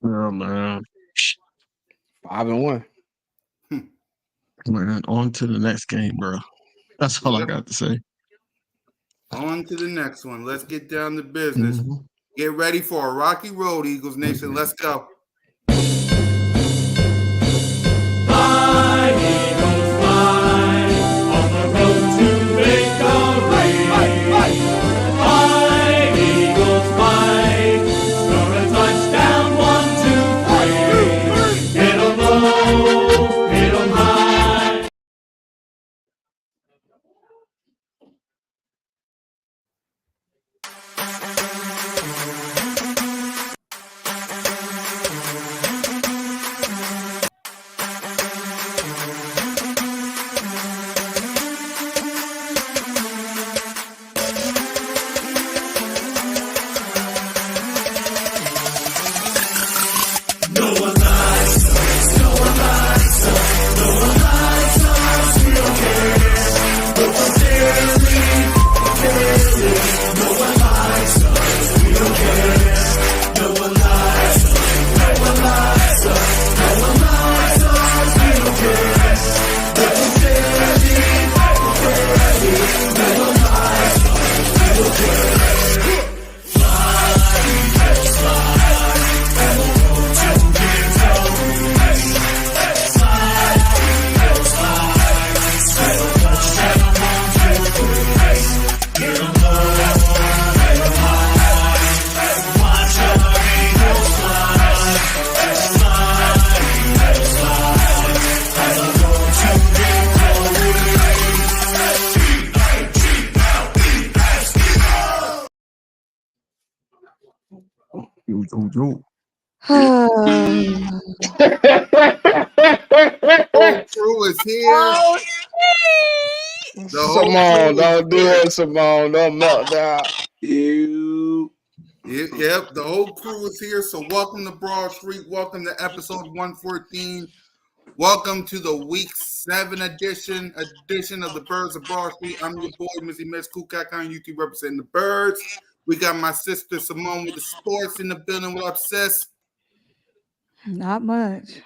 Oh man. 5-1. Man, on to the next game, bro. That's all I Yep. got to say. On to the next one. Let's get down to business. Mhm. Get ready for a rocky road, Eagles Nation. Let's go. Fly, Eagles, fly, on the road to victory. Fly, Eagles, fly, score a touchdown, 1, 2, 3. Hit 'em low, hit 'em high. Yo. Whole crew is here. Oh, The whole Simone, crew is don't do here. it, Simone. Don't melt down. You. Yep, the whole crew is here. So welcome to Broad Street. Welcome to episode 114. Welcome to the week 7 edition of the Birds of Broad Street. I'm your boy, Missy Miss Kukak on YouTube representing the Birds. We got my sister Simone with the sports in the building. What up, sis? Not much.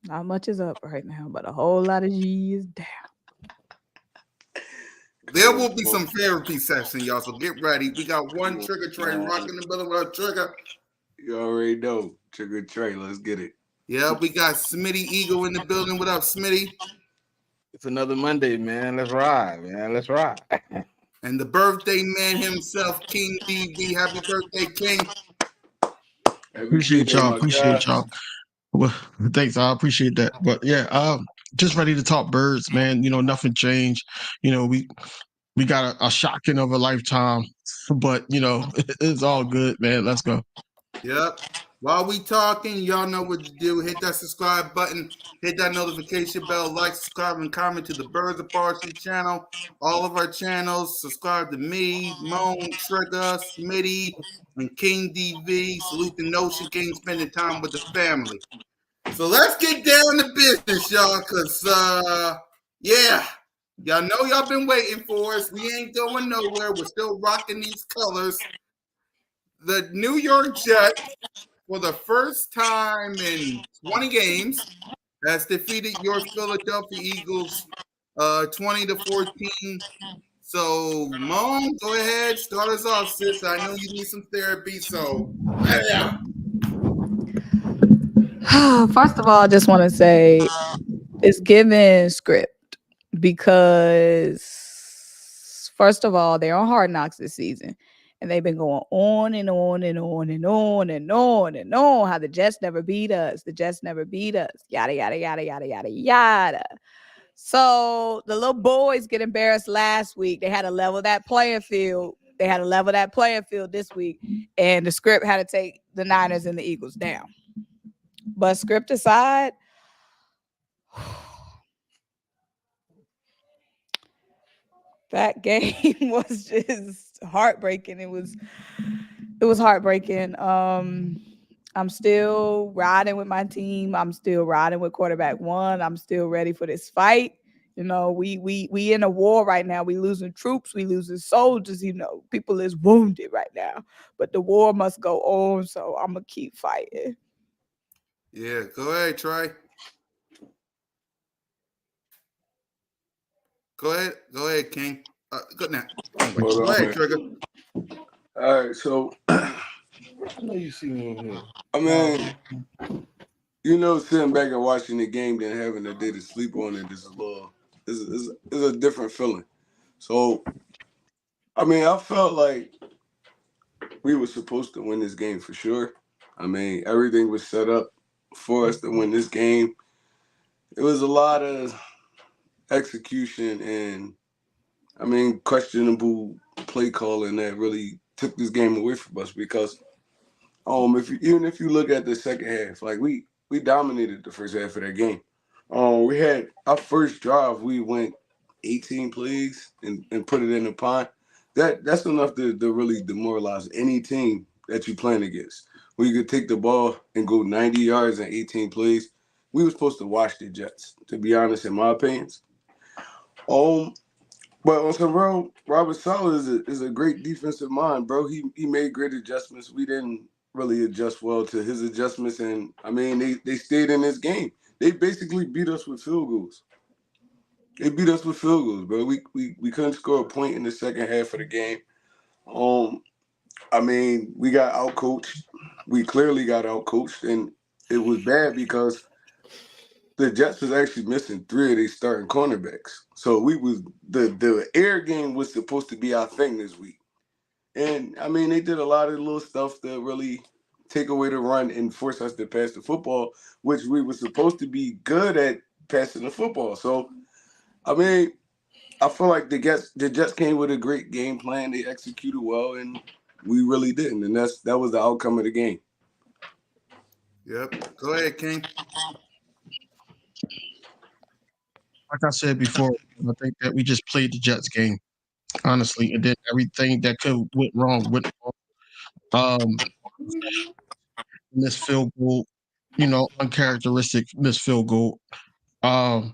Not much is up right now, but a whole lot of G is down. There will be some therapy session, y'all. So get ready. We got one trigger train rocking the building with a trigger. You already know. Trigger Trey, let's get it. Yeah, we got Smitty Eagle in the building. What up, Smitty? It's another Monday, man. Let's ride, man. Let's ride. And the birthday man himself, King DV. Happy birthday, King. Appreciate y'all. Appreciate y'all. Well, thanks. I appreciate that. But yeah, just ready to talk birds, man. You know, nothing changed. You know, we got a shocking of a lifetime, but you know, it's all good, man. Let's go. Yep. While we talking, y'all know what to do. Hit that subscribe button. Hit that notification bell. Like, subscribe, and comment to the Birds of Parsley channel. All of our channels. Subscribe to me, Moan, Trigger, Smitty, and King DV. Salute the Notion King spending time with the family. So let's get down to business, y'all, because, yeah, y'all know y'all been waiting for us. We ain't going nowhere. We're still rocking these colors. The New York Jets, for the first time in 20 games, has defeated your Philadelphia Eagles 20-14. So, Mom, go ahead, start us off, sis. I know you need some therapy, so yeah. First of all, I just want to say it's given script because, first of all, they're on Hard Knocks this season. And they've been going on and on and on and on and on and on how the Jets never beat us. The Jets never beat us. Yada, yada, yada, yada, yada, yada. So the little boys get embarrassed last week. They had to level that playing field. They had to level that playing field this week. And the script had to take the Niners and the Eagles down. But script aside, that game was just heartbreaking. It was heartbreaking. I'm still riding with my team. I'm still riding with quarterback one. I'm still ready for this fight. You know, we in a war right now. We losing troops. We losing soldiers. You know, people is wounded right now. But the war must go on. So I'm gonna keep fighting. Yeah, go ahead, Trey. Go ahead, King. Good now. Hold Go on, ahead, man. Trigger. All right, so I know you see me in here. I mean, you know, sitting back and watching the game, then having a day to sleep on it is a different feeling. So, I mean, I felt like we were supposed to win this game for sure. I mean, everything was set up for us to win this game. It was a lot of execution and, I mean, questionable play calling that really took this game away from us because even if you look at the second half, like we dominated the first half of that game. We had our first drive, we went 18 plays and put it in the pond. That's enough to really demoralize any team that you playing against. Where you could take the ball and go 90 yards in 18 plays. We were supposed to watch the Jets, to be honest, in my opinions. Um, but on some real, Robert Saleh is a great defensive mind, bro. He made great adjustments. We didn't really adjust well to his adjustments, and I mean they stayed in this game. They basically beat us with field goals. They beat us with field goals, bro. We couldn't score a point in the second half of the game. I mean, we got outcoached. We clearly got outcoached, and it was bad because the Jets was actually missing 3 of their starting cornerbacks. So we was the air game was supposed to be our thing this week. And I mean, they did a lot of little stuff to really take away the run and force us to pass the football, which we were supposed to be good at passing the football. So I mean, I feel like the Jets came with a great game plan. They executed well, and we really didn't. And that was the outcome of the game. Yep. Go ahead, King. Like I said before, I think that we just played the Jets game, honestly, and then everything that could went wrong went wrong. Missed field goal, uncharacteristic missed field goal. Um,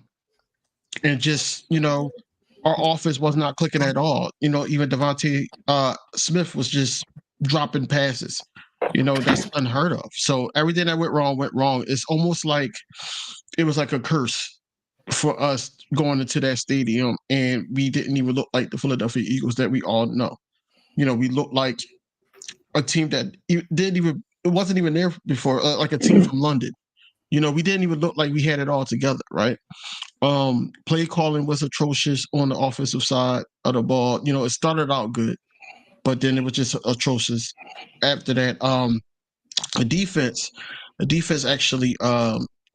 and just, our offense was not clicking at all. Even Devontae Smith was just dropping passes. That's unheard of. So everything that went wrong. It's almost like it was like a curse for us going into that stadium, and we didn't even look like the Philadelphia Eagles that we all know. We looked like a team that it wasn't even there before, like a team from London. We didn't even look like we had it all together, right? Play calling was atrocious on the offensive side of the ball. It started out good, but then it was just atrocious after that. The defense, the defense actually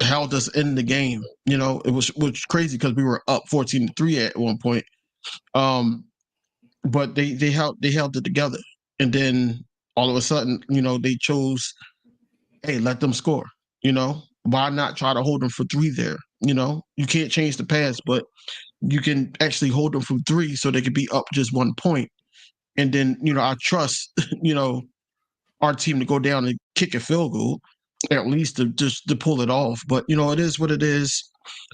held us in the game. It was crazy because we were up 14-3 at one point. But they held it together, and then all of a sudden, they chose, hey, let them score. Why not try to hold them for 3 there? You can't change the past, but you can actually hold them from 3 so they could be up just 1 point. And then, I trust, our team to go down and kick a field goal, at least to pull it off. But, it is what it is.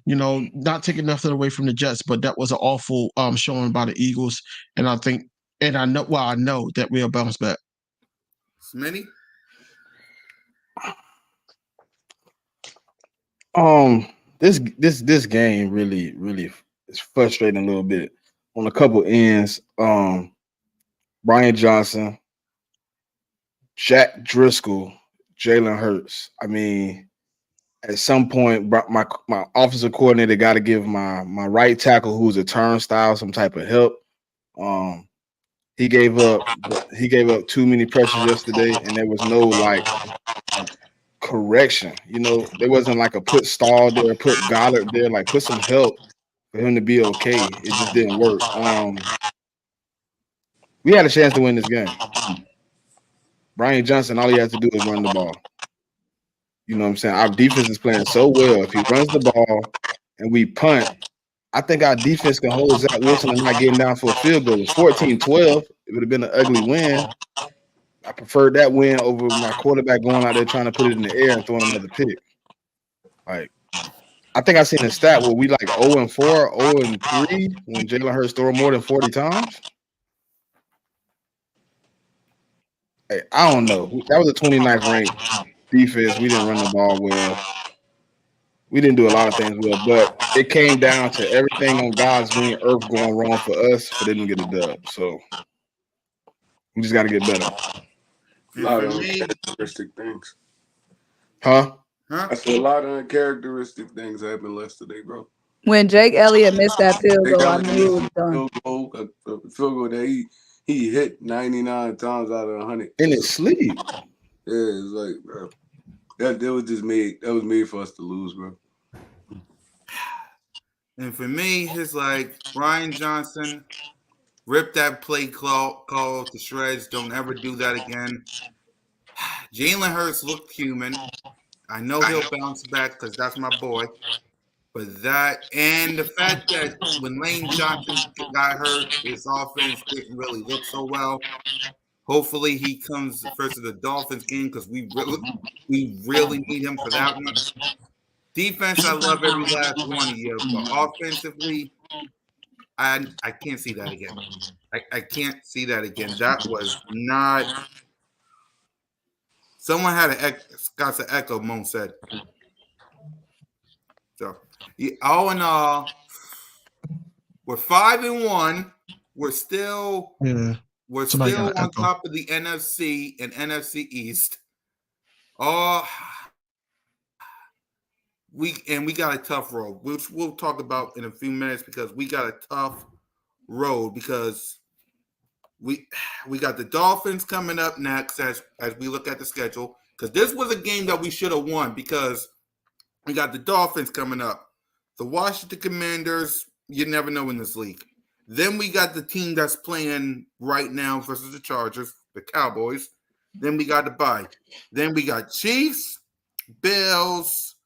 Not taking nothing away from the Jets, but that was an awful showing by the Eagles. And I know that we'll bounce back. Smitty? This game really is frustrating a little bit on a couple ends. Brian Johnson, Jack Driscoll, Jalen Hurts. I mean, at some point, my offensive coordinator got to give my right tackle, who's a turnstile, some type of help. He gave up too many pressures yesterday, and there was no correction. There wasn't like a put Stall there, put Goddard there, like put some help for him to be okay. It just didn't work. We had a chance to win this game. Brian Johnson, all he has to do is run the ball. You know what I'm saying? Our defense is playing so well. If he runs the ball and we punt, I think our defense can hold Zach Wilson and not getting down for a field goal. It's 14-12. It would have been an ugly win. I preferred that win over my quarterback going out there trying to put it in the air and throwing another pick. Like, I think I seen a stat where we 0-4, 0-3 when Jalen Hurts threw more than 40 times. Hey, I don't know. That was a 29th ranked defense. We didn't run the ball well. We didn't do a lot of things well, but it came down to everything on God's green earth going wrong for us for them to get a dub. So we just got to get better. A And lot for of me, uncharacteristic things. Huh? I said a lot of uncharacteristic things happened yesterday, bro. When Jake Elliott missed that field They goal, I got knew it was done. a field goal that he hit 99 times out of 100. In his sleep. Yeah, it's like, bro, that was just made. That was made for us to lose, bro. and for me, it's like Brian Johnson, rip that play call to shreds. Don't ever do that again. Jalen Hurts looked human. I know he'll bounce back because that's my boy. But that and the fact that when Lane Johnson got hurt, his offense didn't really look so well. Hopefully, he comes first to the Dolphins game because we really need him for that one. Defense, I love every last one of you, but offensively, I can't see that again. I can't see that again. That was not. Someone had got an echo. Moan said. So, all in all, we're 5-1. We're still Yeah. we're Somebody still got an on echo. top of the NFC and NFC East. Oh, we got a tough road, which we'll talk about in a few minutes because we got a tough road because we got the Dolphins coming up next as we look at the schedule because this was a game that we should have won because we got the Dolphins coming up, the Washington Commanders. You never know in this league. Then we got the team that's playing right now versus the Chargers, the Cowboys. Then we got the bye. Then we got Chiefs, Bills,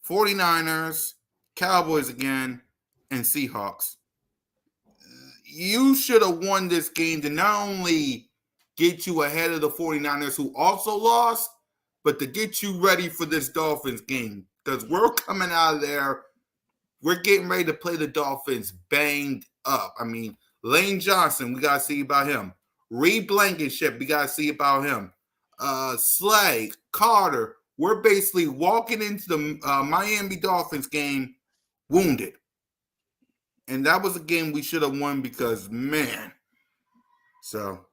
49ers, Cowboys again, and Seahawks. You should have won this game to not only get you ahead of the 49ers who also lost, but to get you ready for this Dolphins game. Because we're coming out of there, we're getting ready to play the Dolphins banged up. I mean, Lane Johnson, we got to see about him. Reed Blankenship, we got to see about him. Slay, Carter, we're basically walking into the Miami Dolphins game wounded. And that was a game we should have won because, man. So,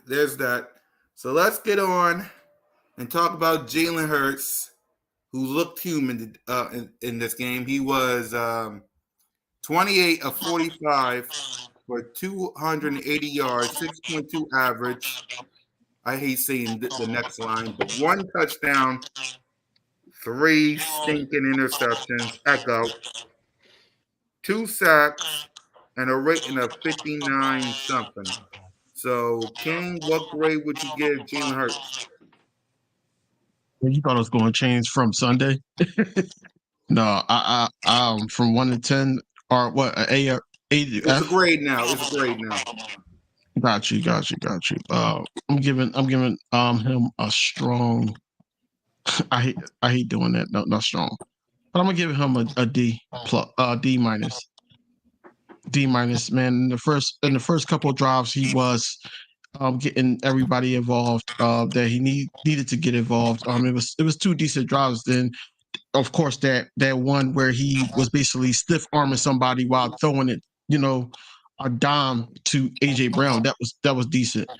there's that. So, let's get on and talk about Jalen Hurts, who looked human in this game. He was 28 of 45 for 280 yards, 6.2 average. I hate saying the next line, but 1 touchdown, 3 stinking interceptions, echo, 2 sacks, and a rating of 59 something. So, King, what grade would you give Jalen Hurts? You thought it was going to change from Sunday? No, I from 1 to 10 or what? A It's a F. grade now. It's a grade now. Got you. I'm giving him a strong. I hate doing that. No, not strong. But I'm gonna give him a D plus, D minus. D minus, man. In the first couple of drives, he was getting everybody involved that he needed to get involved. It was 2 decent drives. Then, of course, that one where he was basically stiff arming somebody while throwing it, a dime to AJ Brown. That was decent.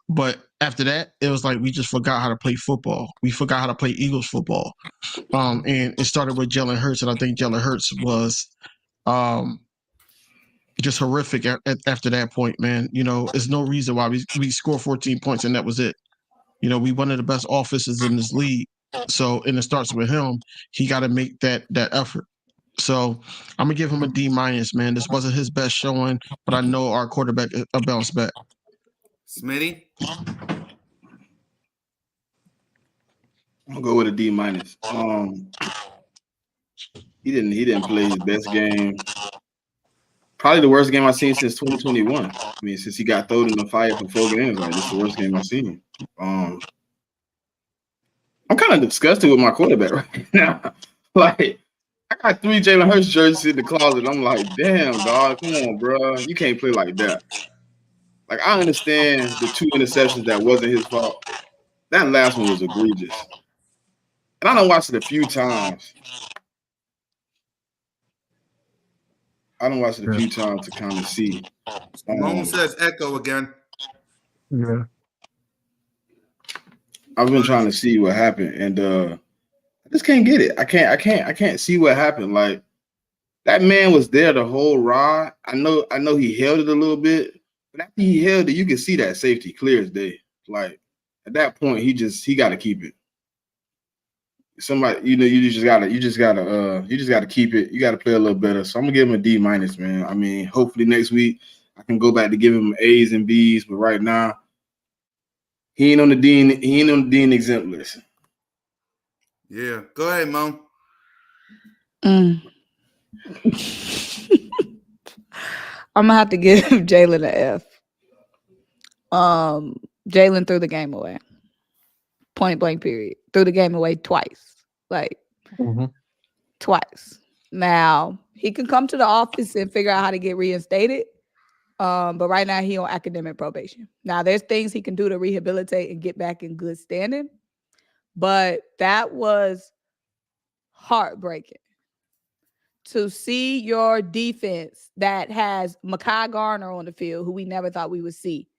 But after that, it was like we just forgot how to play football. We forgot how to play Eagles football. And it started with Jalen Hurts, and I think Jalen Hurts was just horrific after that point, man. There's no reason why we scored 14 points and that was it. We one of the best offenses in this league. So, and it starts with him. He got to make that effort. So, I'm gonna give him a D minus, man. This wasn't his best showing, but I know our quarterback will bounce back. Smitty? I'm gonna go with a D minus. He didn't play his best game. Probably the worst game I've seen since 2021. I mean, since he got thrown in the fire for 4 games, like this is the worst game I've seen. I'm kind of disgusted with my quarterback right now. Like, I got 3 Jalen Hurts jerseys in the closet. I'm like, damn, dog, come on, bro. You can't play like that. Like, I understand the 2 interceptions that wasn't his fault. That last one was egregious. And I done watched it a few times. To kind of see. Moan says echo again. Yeah. I've been trying to see what happened, and I just can't get it. I can't see what happened. Like that man was there the whole ride. I know he held it a little bit, but after he held it, you can see that safety clear as day. Like at that point, he got to keep it. Somebody, you just gotta keep it. You gotta play a little better. So I'm gonna give him a D-, man. I mean, hopefully next week I can go back to give him A's and B's, but right now he ain't on the Dean exempt list. Yeah, go ahead, Mom. I'm gonna have to give Jalen an F. Jalen threw the game away. Point blank period. Threw the game away twice. Like twice. Now he can come to the office and figure out how to get reinstated. But right now he on academic probation. Now there's things he can do to rehabilitate and get back in good standing. But that was heartbreaking to see your defense that has Mekhi Garner on the field, who we never thought we would see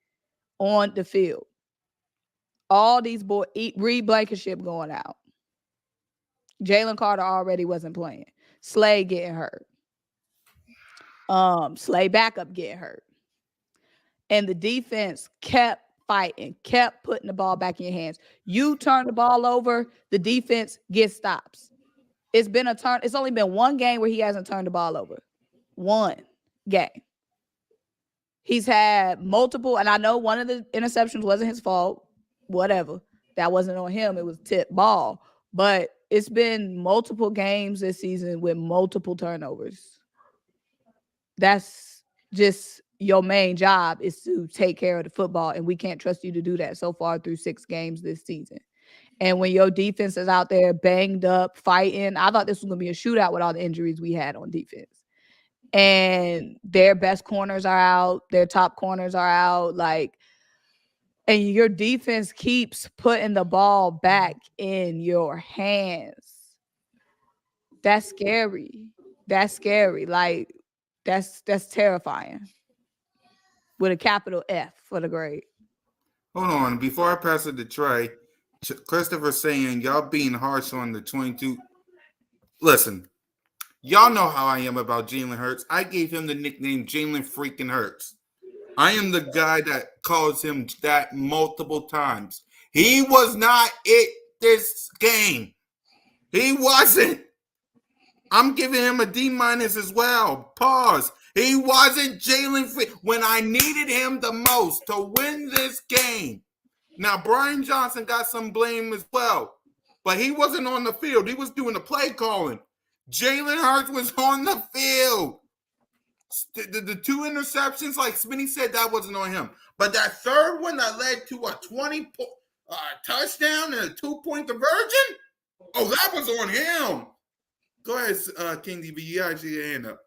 on the field. All these boys, Reed Blankenship going out. Jalen Carter already wasn't playing. Slay getting hurt. Slay backup getting hurt. And the defense kept fighting, kept putting the ball back in your hands. You turn the ball over, the defense gets stops. It's only been one game where he hasn't turned the ball over. One game. He's had multiple, and I know one of the interceptions wasn't his fault. Whatever. That wasn't on him. It was tip ball. But it's been multiple games this season with multiple turnovers. That's just your main job, is to take care of the football, and we can't trust you to do that so far through 6 games this season. And when your defense is out there banged up, fighting, I thought this was going to be a shootout with all the injuries we had on defense. And their best corners are out. Their top corners are out. And your defense keeps putting the ball back in your hands. That's scary. That's scary. Like, that's terrifying. With a capital F for the grade. Hold on. Before I pass it to Trey, Christopher saying y'all being harsh on the 22. Listen, y'all know how I am about Jalen Hurts. I gave him the nickname Jalen freaking Hurts. I am the guy that calls him that multiple times. He was not it this game. He wasn't. I'm giving him a D- as well. Pause. He wasn't Jalen when I needed him the most to win this game. Now, Brian Johnson got some blame as well, but he wasn't on the field. He was doing the play calling. Jalen Hurts was on the field. The 2 interceptions, like Smitty said, that wasn't on him. But that third one that led to a 20 touchdown and a 2-point conversion, that was on him. Go ahead, King DB. You actually your hand up.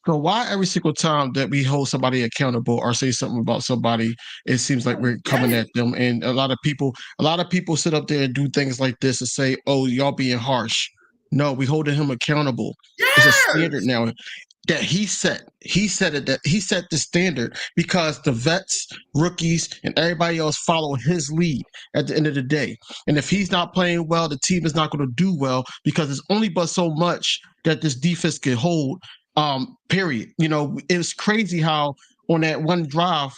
So why every single time that we hold somebody accountable or say something about somebody, it seems like we're coming at them? And a lot of people sit up there and do things like this and say, "Oh, y'all being harsh." No, we holding him accountable. It's a standard now that he set. He set the standard because the vets, rookies, and everybody else follow his lead at the end of the day. And if he's not playing well, the team is not going to do well because it's only but so much that this defense can hold. Period. It was crazy how on that one drive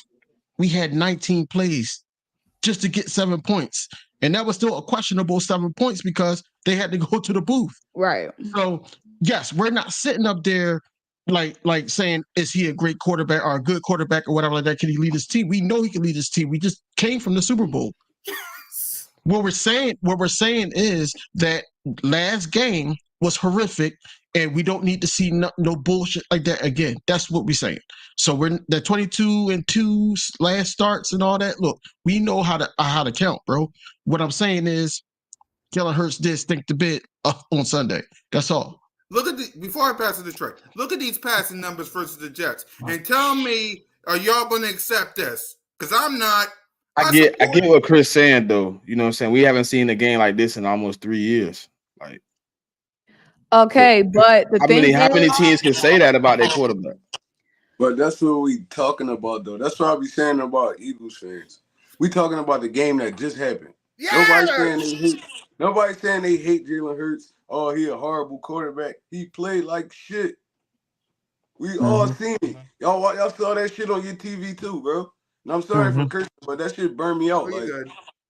we had 19 plays just to get 7 points. And that was still a questionable 7 points because they had to go to the booth. Right. So yes, we're not sitting up there like saying, is he a great quarterback or a good quarterback or whatever like that? Can he lead his team? We know he can lead his team. We just came from the Super Bowl. What we're saying is that last game was horrific, and we don't need to see no bullshit like that again. That's what we're saying. So we're the 22-2 last starts and all that. Look, we know how to count, bro. What I'm saying is, Jalen Hurts did stink the bit on Sunday. That's all. Look at before I pass it to Trey. Look at these passing numbers versus the Jets, and tell me, are y'all going to accept this? Because I'm not. I get what Chris saying though. You know what I'm saying? We haven't seen a game like this in almost 3 years. Like, Okay, but the how thing many is, teams can say that about their quarterback? But that's what we talking about, though. That's what I be saying about Eagles fans. We talking about the game that just happened. Nobody saying they hate Jalen Hurts. Oh, he a horrible quarterback. He played like shit. We all seen it. Y'all saw that shit on your TV too, bro. And I'm sorry for cursing, but that shit burned me out. Like,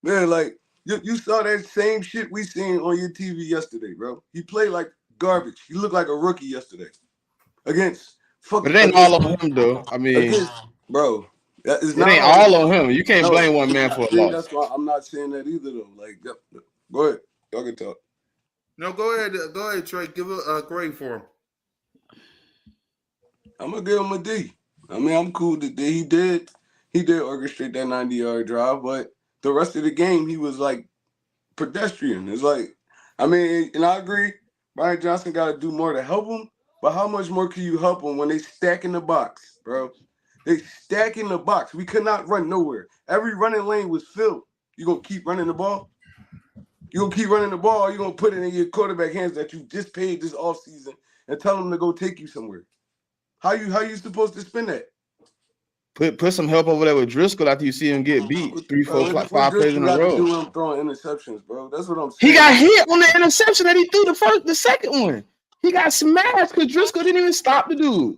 man, like you saw that same shit we seen on your TV yesterday, bro. He played like garbage. He looked like a rookie yesterday against fucking. But it ain't all on him though. I mean, bro, it's it not ain't all on him. You can't blame one man for a loss. That's why I'm not saying that either, though. Like, go ahead, y'all can talk. No, go ahead, Trey. Give a grade for him. I'm gonna give him a D. I mean, I'm cool that he did orchestrate that 90-yard drive, but the rest of the game he was like pedestrian. It's like, I mean, and I agree, Brian Johnson got to do more to help him, but how much more can you help him when they stack in the box, bro? They stack in the box. We could not run nowhere. Every running lane was filled. You gonna keep running the ball? You gonna keep running the ball? You gonna put it in your quarterback hands that you just paid this offseason and tell him to go take you somewhere? How you supposed to spin that? Put some help over there with Driscoll after you see him get beat 3, 4, 5 plays in a row. Do him throwing interceptions, bro. That's what I'm saying. He got hit on the interception that he threw the second one. He got smashed because Driscoll didn't even stop the dude.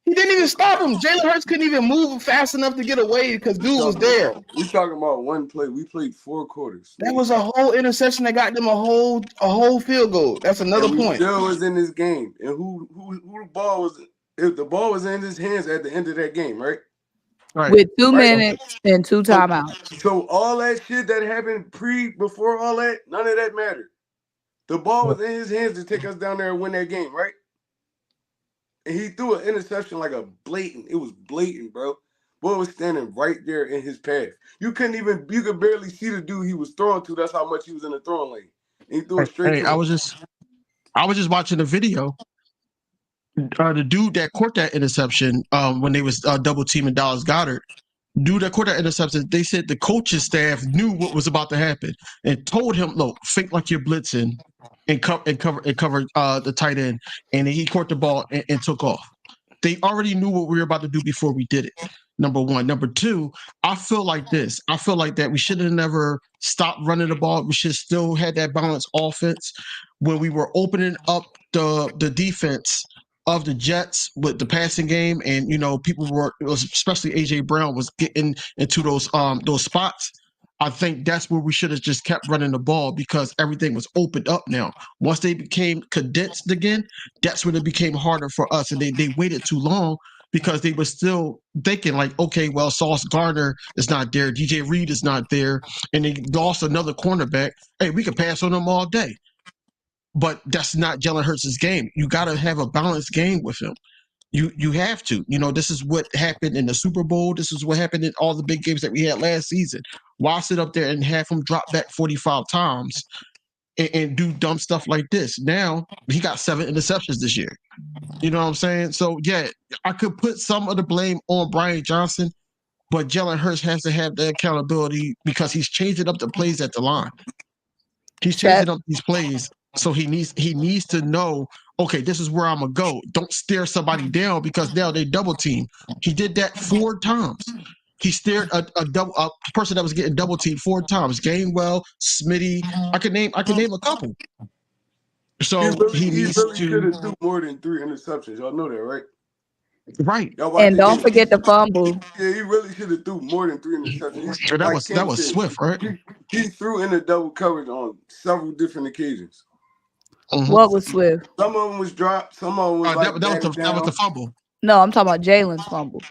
He didn't even stop him. Jalen Hurts couldn't even move fast enough to get away because dude was there. We talking about one play. We played 4 quarters. That was a whole interception that got them a whole field goal. That's another point. Still was in this game, and who the ball was? If the ball was in his hands at the end of that game, right? Right. With 2 minutes and 2 timeouts. So all that shit that happened before all that, none of that mattered. The ball was in his hands to take us down there and win that game, right? And he threw an interception like it was blatant, bro. Boy was standing right there in his path. You could barely see the dude he was throwing to. That's how much he was in the throwing lane. And he threw it straight to him. I was just watching the video. The dude that caught that interception when they was double teaming Dallas Goedert, dude that caught that interception, they said the coaching staff knew what was about to happen and told him, look, fake like you're blitzing and cover the tight end, and he caught the ball and took off. They already knew what we were about to do before we did it. Number one. Number two, I feel like this. I feel like that we should have never stopped running the ball. We should have still had that balanced offense when we were opening up the defense of the Jets with the passing game, and people were, especially AJ Brown, was getting into those spots. I think that's where we should have just kept running the ball because everything was opened up now. Once they became condensed again, that's when it became harder for us, and they waited too long because they were still thinking like, okay, well, Sauce Gardner is not there, DJ Reed is not there, and they lost another cornerback. Hey, we could pass on them all day. But that's not Jalen Hurts' game. You got to have a balanced game with him. You have to. This is what happened in the Super Bowl. This is what happened in all the big games that we had last season. Why sit up there and have him drop back 45 times and do dumb stuff like this? Now, he got 7 interceptions this year. You know what I'm saying? So, yeah, I could put some of the blame on Brian Johnson, but Jalen Hurts has to have the accountability because he's changing up the plays at the line. He's changing up these plays. So he needs to know, okay, this is where I'm gonna go. Don't stare somebody down because now they double team. He did that 4 times. He stared a person that was getting double teamed 4 times. Gainwell, Smitty. I could name a couple. So he needs to should have threw more than 3 interceptions. Y'all know that, right? Right. And don't forget the fumble. Yeah, he really should have threw more than 3 interceptions. Sure, that was Swift, right? He threw in the double coverage on several different occasions. Mm-hmm. What was Swift? Some of them was dropped. Some of them was that was the fumble. No, I'm talking about Jalen's fumble.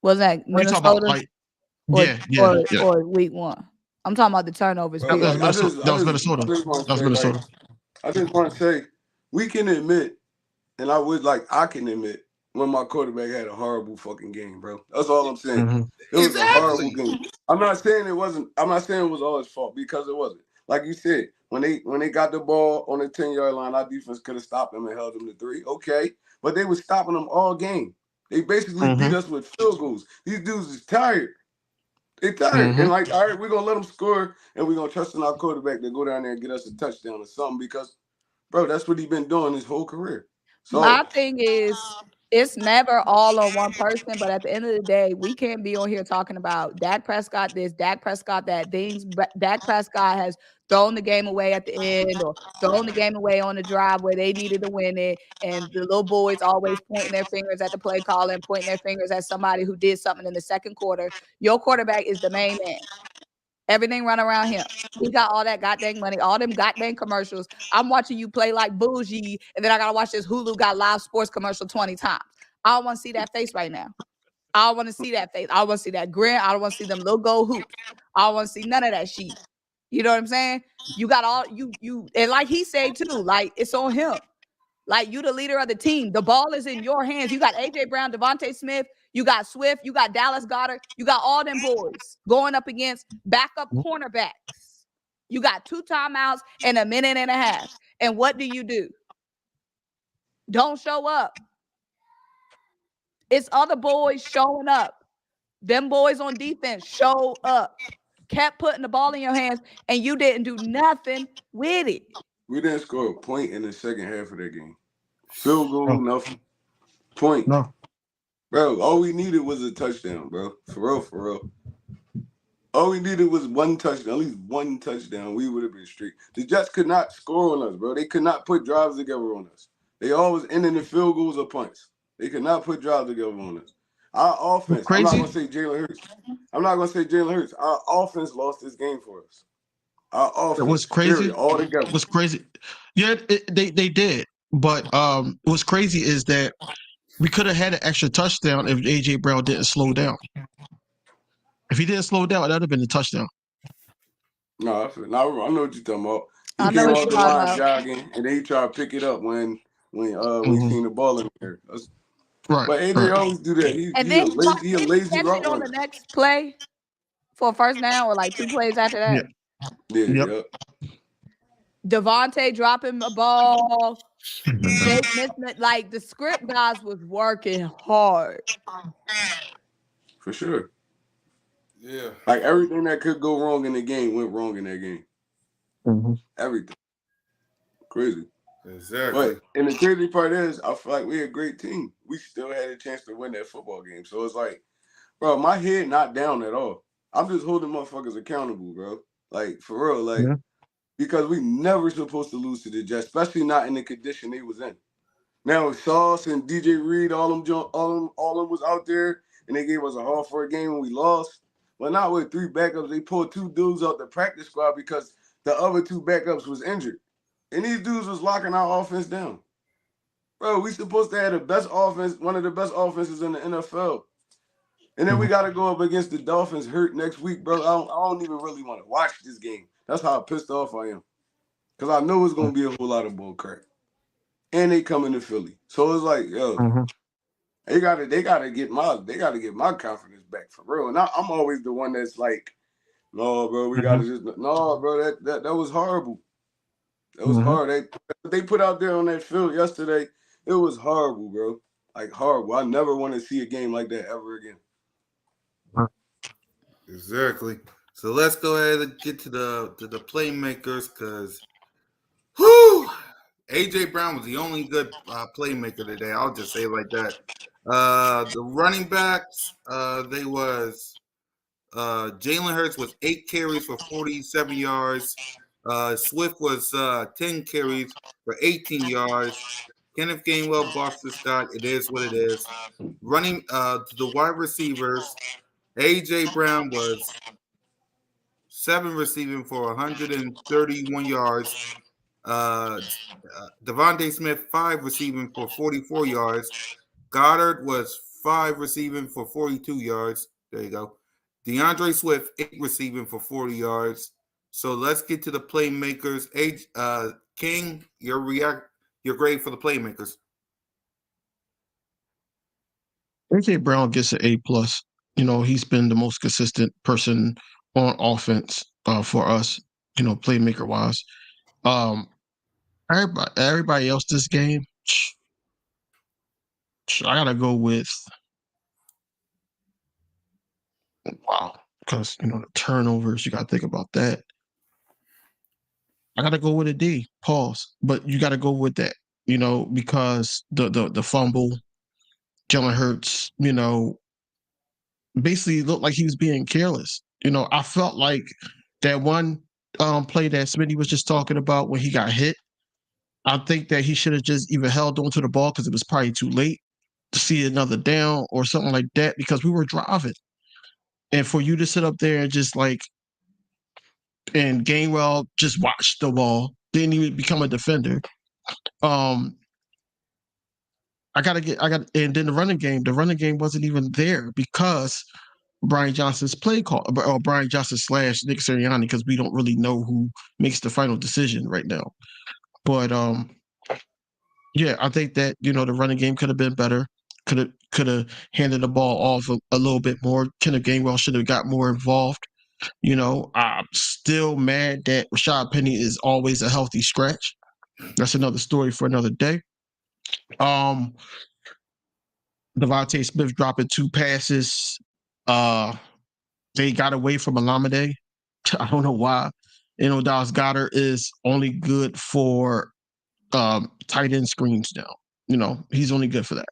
Was that Minnesota? Or week 1? I'm talking about the turnovers. That was Minnesota. I just want to say, we can admit, and I can admit, when my quarterback had a horrible fucking game, bro. That's all I'm saying. Mm-hmm. It was a horrible game. I'm not saying it was all his fault, because it wasn't. Like you said, when they got the ball on the 10-yard line, our defense could have stopped them and held them to 3. Okay. But they were stopping them all game. They basically beat us with field goals. These dudes is tired. They tired. Mhm. And like, all right, we're gonna let them score and we're gonna trust in our quarterback to go down there and get us a touchdown or something because, bro, that's what he's been doing his whole career. My So thing is, it's never all on one person, but at the end of the day, we can't be on here talking about Dak Prescott this, Dak Prescott that. Things, Dak Prescott has thrown the game away at the end or thrown the game away on the drive where they needed to win it. And the little boys always pointing their fingers at the play caller and pointing their fingers at somebody who did something in the second quarter. Your quarterback is the main man. Everything run around him. He got all that goddamn money, all them goddamn commercials. I'm watching you play like bougie, and then I gotta watch this Hulu got live sports commercial 20 times. I don't want to see that face right now. I don't want to see that face. I want to see that grin. I don't want to see them little gold hoops. I don't want to see none of that shit. You know what I'm saying? You got all you and like he said too, like it's on him. Like you the leader of the team. The ball is in your hands. You got AJ Brown, Devontae Smith, you got Swift, you got Dallas Goedert, you got all them boys going up against backup cornerbacks. You got 2 timeouts and a minute and a half. And what do? Don't show up. It's other boys showing up. Them boys on defense show up. Kept putting the ball in your hands, and you didn't do nothing with it. we didn't score a point in the second half of that game. Field goal, No. nothing. Point. No. Bro, all we needed was a touchdown, bro. For real, for real. All we needed was one touchdown, at least one touchdown. We would have been straight. The Jets could not score on us, bro. They could not put drives together on us. They always ended in field goals or punts. They could not put drives together on us. Our offense, I'm not Crazy. going to say Jalen Hurts. I'm not going to say Jalen Hurts. Our offense lost this game for us. Our It was offense, crazy. period, all together. What's crazy? Yeah, they did. But what's crazy is that we could have had an extra touchdown if AJ Brown didn't slow down. If he didn't slow down, that would have been a touchdown. No, I know what you're talking about. He I know came what off you're the talking line about. jogging, and then he tried to pick it up when he Mhm. seen the ball in there. Right. But AJ Right. always do that. And He then a didn't he lazy catch route it on the runner. next play for a first down or like 2 plays after Yeah. that? Yeah, Yep. yeah. Devontae dropping a ball. Jake missing it. Like the script guys was working hard. For sure. Yeah. Like everything that could go wrong in the game went wrong in that game. Mhm. Everything. Crazy. Exactly. But and the crazy part is, I feel like we a great team. We still had a chance to win that football game. So it's like, bro, my head not down at all. I'm just holding motherfuckers accountable, bro. Like for real, like Yeah. because we never supposed to lose to the Jets, especially not in the condition they was in. Now Sauce and DJ Reed, all them was out there, and they gave us a haul for a game and we lost. But not with 3 backups. They pulled 2 dudes out the practice squad because the other 2 backups was injured, and these dudes was locking our offense down. Bro, we supposed to have the best offense, one of the best offenses in the NFL. And then we got to go up against the Dolphins hurt next week, bro. I don't even really want to watch this game. That's how pissed off I am. Because I know it's going to be a whole lot of bull crap. And they coming to Philly. So it's like, yo, Mhm. they gotta get my confidence back for real. And I'm always the one that's like, no, bro, we gotta just no, bro, that was horrible. That was Mhm. hard. They put out there on that field yesterday, it was horrible, bro. Like horrible. I never want to see a game like that ever again. Exactly. So let's go ahead and get to the playmakers because, whew, AJ Brown was the only good playmaker today. I'll just say it like that. The running backs, they was Jalen Hurts was 8 carries for 47 yards. Swift was 10 carries for 18 yards. Kenneth Gainwell, Boston Scott. It is what it is. Running the wide receivers, AJ Brown was 7 receiving for 131 yards. Devontae Smith 5 receiving for 44 yards. Goddard was 5 receiving for 42 yards. There you go. DeAndre Swift 8 receiving for 40 yards. So let's get to the playmakers. King, your grade for the playmakers. AJ Brown gets an A+. You know, he's been the most consistent person on offense for us. You know, playmaker wise. Um, everybody else this game, I gotta go with wow. because the turnovers. You got to think about that. I got to go with a D. Pause. But you got to go with that. Because the fumble, Jalen Hurts, basically looked like he was being careless. I felt like that one play that Smitty was just talking about when he got hit. I think that he should have just either held on to the ball because it was probably too late to see another down or something like that because we were driving. And for you to sit up there and just and Gainwell just watch the ball, didn't even become a defender. I and then the running game wasn't even there because Brian Johnson's play call, or Brian Johnson / Nick Sirianni, because we don't really know who makes the final decision right now. But yeah, I think that the running game could have been better. Could have handed the ball off a little bit more. Kenneth Gainwell should have got more involved. I'm still mad that Rashad Penny is always a healthy scratch. That's another story for another day. Devontae Smith dropping 2 passes. They got away from Olamide. I don't know why. Dallas Goedert is only good for tight end screens now. He's only good for that.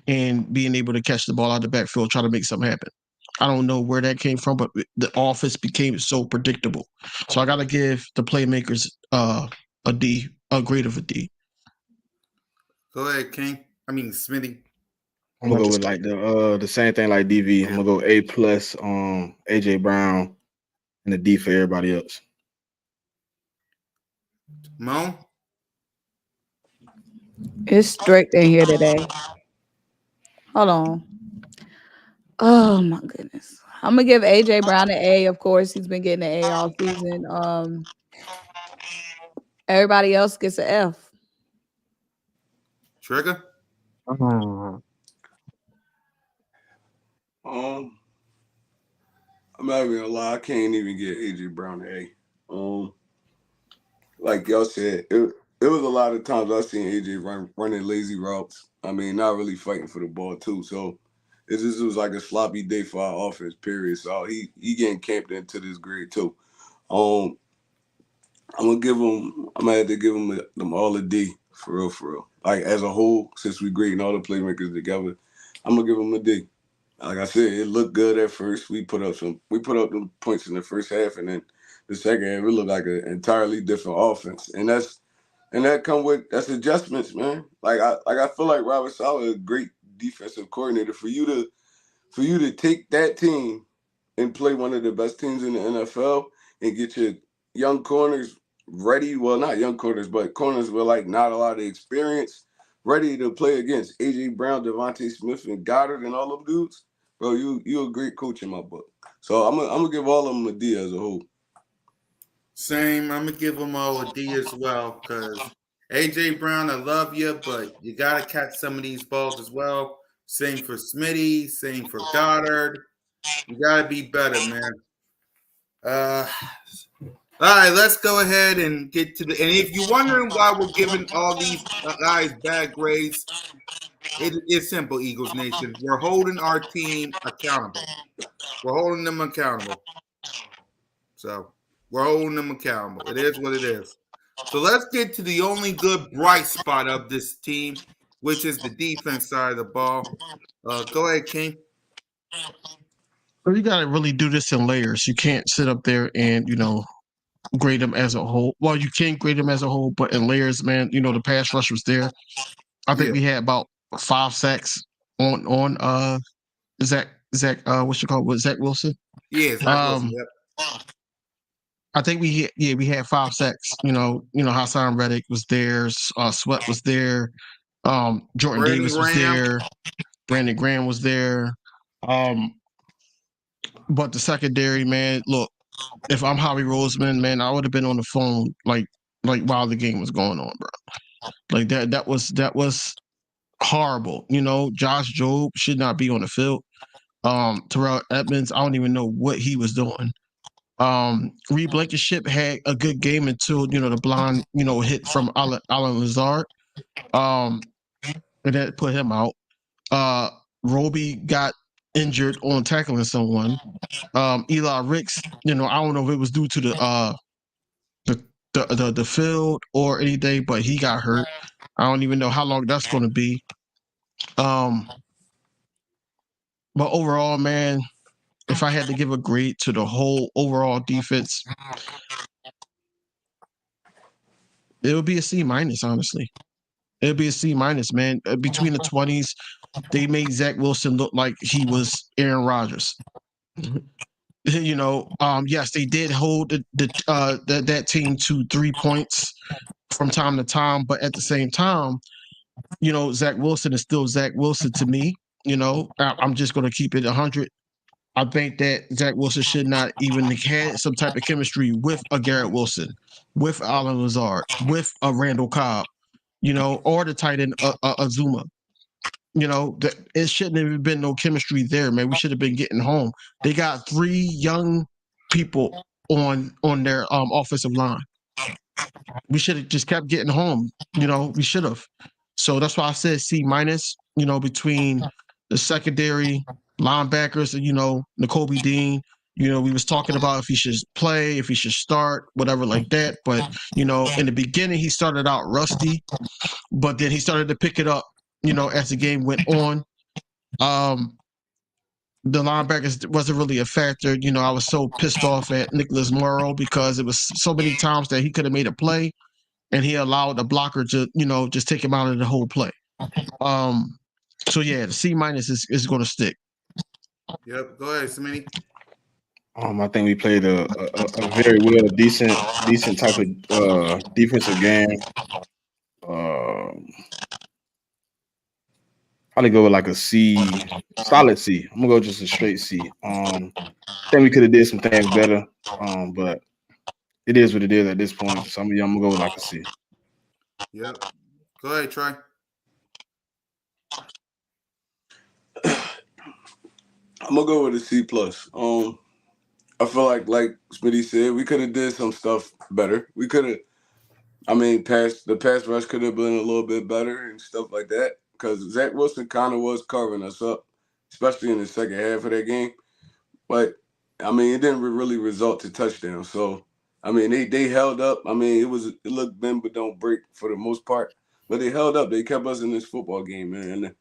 And being able to catch the ball out of the backfield, try to make something happen. I don't know where that came from, but the offense became so predictable. So I got to give the playmakers a D, a grade of a D. Go ahead, King. I mean, Smitty. I'm gonna go with like the same thing like DV. I'm gonna go A+ AJ Brown and a D for everybody else. Mo? It's strict in here today. Hold on. Oh my goodness. I'm gonna give AJ Brown an A. Of course, he's been getting an A all season. Everybody else gets an F. Trigger? I'm not even gonna lie, I can't even get AJ Brown an A. Like y'all said, it was a lot of times I seen AJ running lazy routes. I mean, not really fighting for the ball too. So it just was like a sloppy day for our offense, period. So he getting camped into this grade too. I'm gonna have to give them all a D for real. Like as a whole, since we grading all the playmakers together, I'm gonna give them a D. Like I said, it looked good at first. We put up them points in the first half, and then the second half, it looked like an entirely different offense. And that's adjustments, man. Like I feel like Robert Saleh is a great defensive coordinator. For you to take that team and play one of the best teams in the NFL and get your young corners ready. Well, not young corners, but corners with like not a lot of experience, ready to play against AJ Brown, Devontae Smith, and Goddard and all them dudes. Bro, you a great coach in my book. So I'm gonna give all of them a D as a whole. Same. I'm gonna give them all a D as well because AJ Brown, I love you, but you gotta catch some of these balls as well. Same for Smitty. Same for Goddard. You gotta be better, man. All right, let's go ahead and get to the. And if you're wondering why we're giving all these guys bad grades, it's simple, Eagles Nation. We're holding our team accountable. We're holding them accountable. So we're holding them accountable. It is what it is. So let's get to the only good bright spot of this team, which is the defense side of the ball. Go ahead, King. Well, you got to really do this in layers. You can't sit up there and grade them as a whole. Well, you can grade them as a whole, but in layers, man. The pass rush was there. I think we had about 5 sacks on Zach what you call it? Was Zach Wilson? Yeah, Zach Wilson. Yep. I think we had 5 sacks. Hassan Reddick was there. Sweat was there. Jordan Brandon Davis was Graham. there. Brandon Graham was there. But the secondary, man, look, if I'm Howie Roseman, man, I would have been on the phone like while the game was going on, bro. Like that was horrible. Josh Jobe should not be on the field. Terrell Edmonds, I don't even know what he was doing. Reed Blankenship had a good game until the blind hit from Alan Lazard, and that put him out. Roby got injured on tackling someone. Eli Ricks, I don't know if it was due to the field or anything, but he got hurt. I don't even know how long that's going to be. But overall, man, if I had to give a grade to the whole overall defense, it would be a C minus. Honestly, it would be a C minus, man. Between the 20s, they made Zach Wilson look like he was Aaron Rodgers. Yes, they did hold that team to 3 points from time to time, but at the same time, Zach Wilson is still Zach Wilson to me. I'm just going to keep it 100. I think that Zach Wilson should not even have had some type of chemistry with a Garrett Wilson, with Alan Lazard, with a Randall Cobb, or the tight end Azuma. It shouldn't have been no chemistry there, man. We should have been getting home. They got 3 young people on their offensive line. We should have just kept getting home. We should have. So that's why I said C minus. Between the secondary linebackers, N'Kobe Dean. We was talking about if he should play, if he should start, whatever like that. But in the beginning, he started out rusty, but then he started to pick it up. As the game went on. The linebackers wasn't really a factor. I was so pissed off at Nicholas Morrow because it was so many times that he could have made a play and he allowed the blocker to, just take him out of the whole play. So yeah, the C minus is going to stick. Yep. Go ahead, Smitty. I think we played a very well decent type of defensive game. Probably go with like a C, solid C. I'm gonna go just a straight C. I think we could have did some things better, but it is what it is at this point. So I'm gonna go with like a C. Yep. Go ahead, Troy. I'm gonna go with a C plus. I feel like Smitty said, we could have did some stuff better. We could have, the pass rush could have been a little bit better and stuff like that. Because Zach Wilson kind of was carving us up, especially in the second half of that game. But it didn't really result to touchdowns. So they held up. It looked bend but don't break for the most part. But they held up. They kept us in this football game, man. And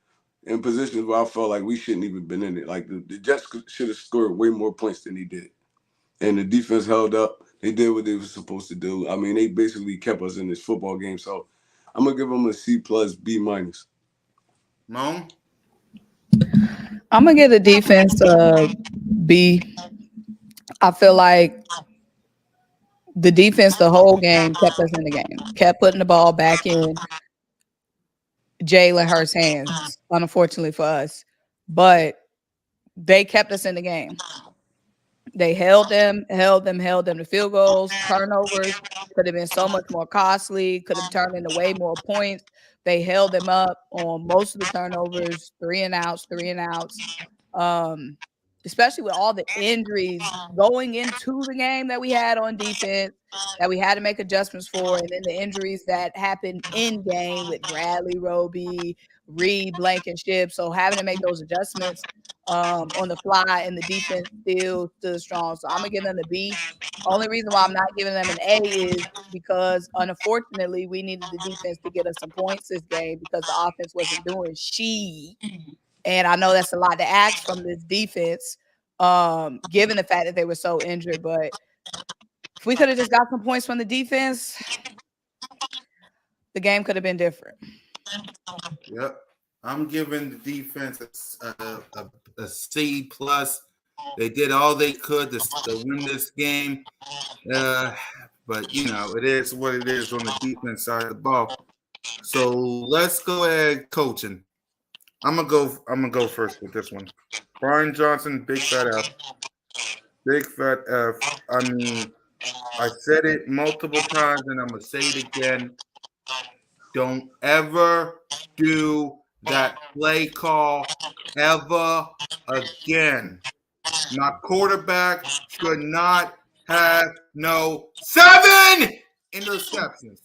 in positions where I felt like we shouldn't even been in it. Like the Jets should have scored way more points than they did. And the defense held up. They did what they were supposed to do. They basically kept us in this football game. So I'm gonna give them a C plus, B minus. Moan? I'm gonna give the defense a B. I feel like the defense the whole game kept us in the game, kept putting the ball back in Jalen Hurts' hands, unfortunately for us. But they kept us in the game. They held them. The field goals, turnovers could have been so much more costly, could have turned into way more points. They held them up on most of the turnovers, 3 and outs. Especially with all the injuries going into the game that we had on defense, that we had to make adjustments for, and then the injuries that happened in game with Bradley Roby, Reed, Blankenship. So having to make those adjustments on the fly, and the defense still stood strong. So I'm gonna give them a B. Only reason why I'm not giving them an A is because unfortunately we needed the defense to get us some points this game because the offense wasn't doing shit. And I know that's a lot to ask from this defense, given the fact that they were so injured. But if we could have just got some points from the defense, the game could have been different. Yep. I'm giving the defense a C plus. They did all they could to win this game. But it is what it is on the defense side of the ball. So let's go ahead coaching. I'm gonna go first with this one. Brian Johnson, big fat F. Big fat F. I said it multiple times and I'm gonna say it again. Don't ever do that play call ever again. My quarterback should not have no 7 interceptions.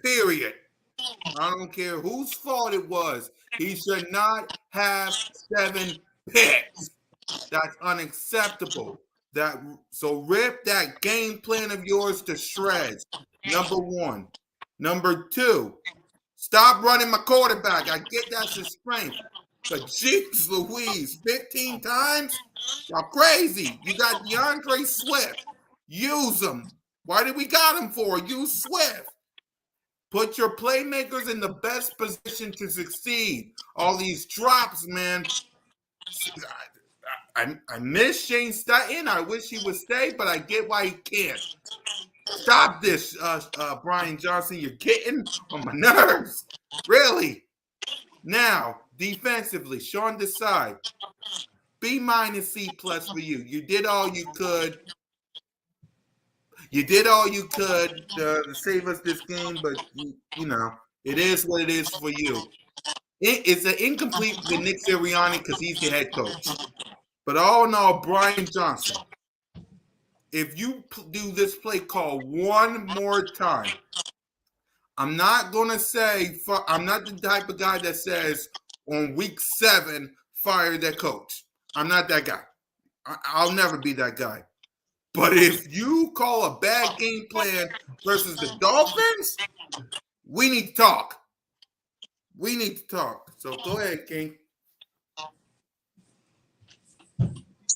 Period. I don't care whose fault it was. He should not have 7 picks. That's unacceptable. So rip that game plan of yours to shreds. Number one. Number two, stop running my quarterback. I get that's his strength. But jeez Louise, 15 times? Y'all crazy. You got DeAndre Swift. Use him. Why did we got him for? Use Swift. Put your playmakers in the best position to succeed. All these drops, man. I miss Shane Steichen. I wish he would stay, but I get why he can't. Stop this, Brian Johnson. You're getting on my nerves. Really. Now, defensively, Sean Desai, B- C+ for you. You did all you could. You did all you could to save us this game, but you know it is what it is for you. It's an incomplete with Nick Sirianni because he's the head coach. But all in all, Brian Johnson, if you do this play call one more time, I'm not going to say, I'm not the type of guy that says on week 7, fire that coach. I'm not that guy. I'll never be that guy. But if you call a bad game plan versus the Dolphins, we need to talk. We need to talk. So go ahead, King.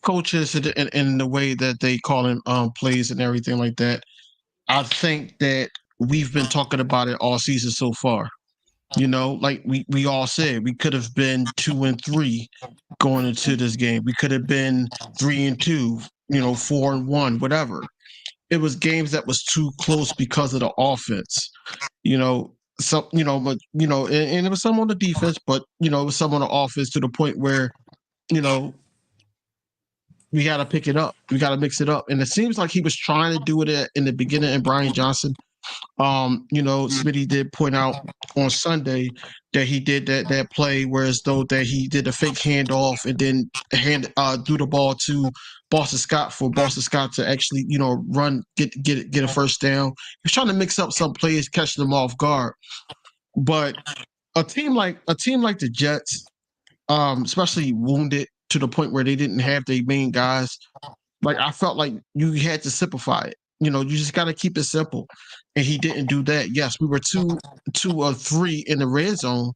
Coaches in the way that they call him plays and everything like that. I think that we've been talking about it all season so far. You know, like we all said, we could have been 2-3 going into this game. We could have been 3-2, 4-1, whatever. It was games that was too close because of the offense. And it was some on the defense, but it was some on the offense to the point where, we got to pick it up. We got to mix it up. And it seems like he was trying to do it in the beginning, and Brian Johnson, Smitty did point out on Sunday that he did that play where as though that he did a fake handoff and then threw the ball to Boston Scott for Boston Scott to actually, run, get a first down. He was trying to mix up some plays, catching them off guard. But a team like the Jets, especially wounded to the point where they didn't have their main guys, like I felt like you had to simplify it. You just got to keep it simple. And he didn't do that. Yes, we were 2 or 3 in the red zone,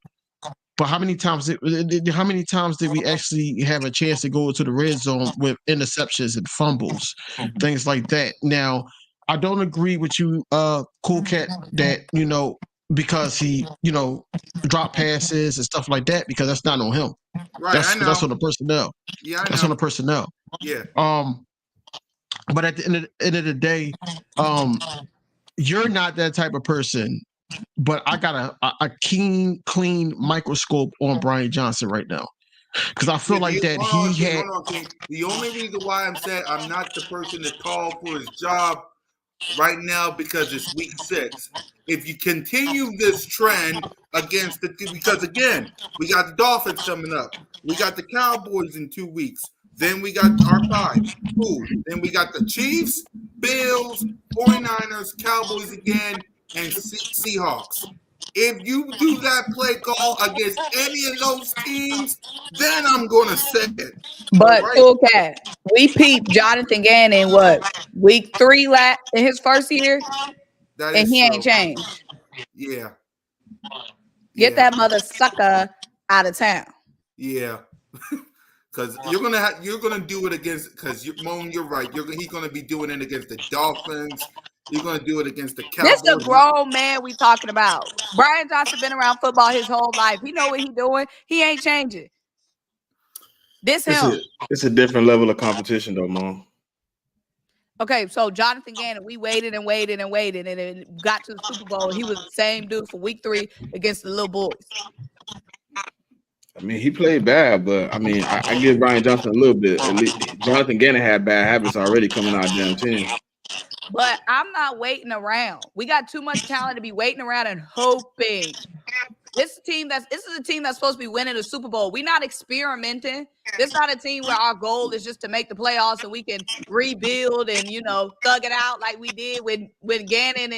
but how many times did we actually have a chance to go into the red zone with interceptions and fumbles, things like that? Now, I don't agree with you, Cool Cat, that because he drop passes and stuff like that, because that's not on him. Right, I know. That's on the personnel. Yeah, I know. That's on the personnel. Yeah. But at the end of the day, you're not that type of person. But I got a keen, clean microscope on Brian Johnson right now, because I feel like that he had. The only reason why I'm saying I'm not the person to call for his job right now because it's week 6. If you continue this trend because again, we got the Dolphins coming up, we got the Cowboys in 2 weeks, then we got our 5. Ooh, then we got the Chiefs, Bills, 49ers, Cowboys again, and Seahawks. If you do that play call against any of those teams, then I'm going to say it. But Cool Cat, we peeped Jonathan Gannon week 3 in his first year, and he ain't changed. Yeah. Get that mother sucker out of town. Yeah. Because you're gonna do it against, because you're right. He's gonna be doing it against the Dolphins. You're gonna do it against the Cowboys. This is a grown man we talking about. Brian Johnson been around football his whole life. He know what he doing. He ain't changing. It's a different level of competition, though, Mom. Okay, so Jonathan Gannon, we waited and waited and waited, and it got to the Super Bowl. He was the same dude for week 3 against the little boys. I mean, he played bad, but I mean, I give Brian Johnson a little bit. At least Jonathan Gannon had bad habits already coming out of damn team. But I'm not waiting around. We got too much talent to be waiting around and hoping. This is a team that's supposed to be winning the Super Bowl. We're not experimenting. This is not a team where our goal is just to make the playoffs and we can rebuild and thug it out like we did when Gannon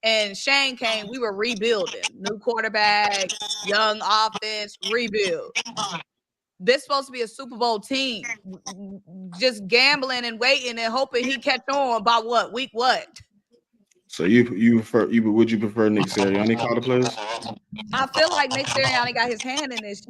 and Shane came. We were rebuilding. New quarterback, young offense, rebuild. This supposed to be a Super Bowl team. Just gambling and waiting and hoping he catch on by what? Week what? So would you prefer Nick Sirianni call the plays? I feel like Nick Sirianni got his hand in this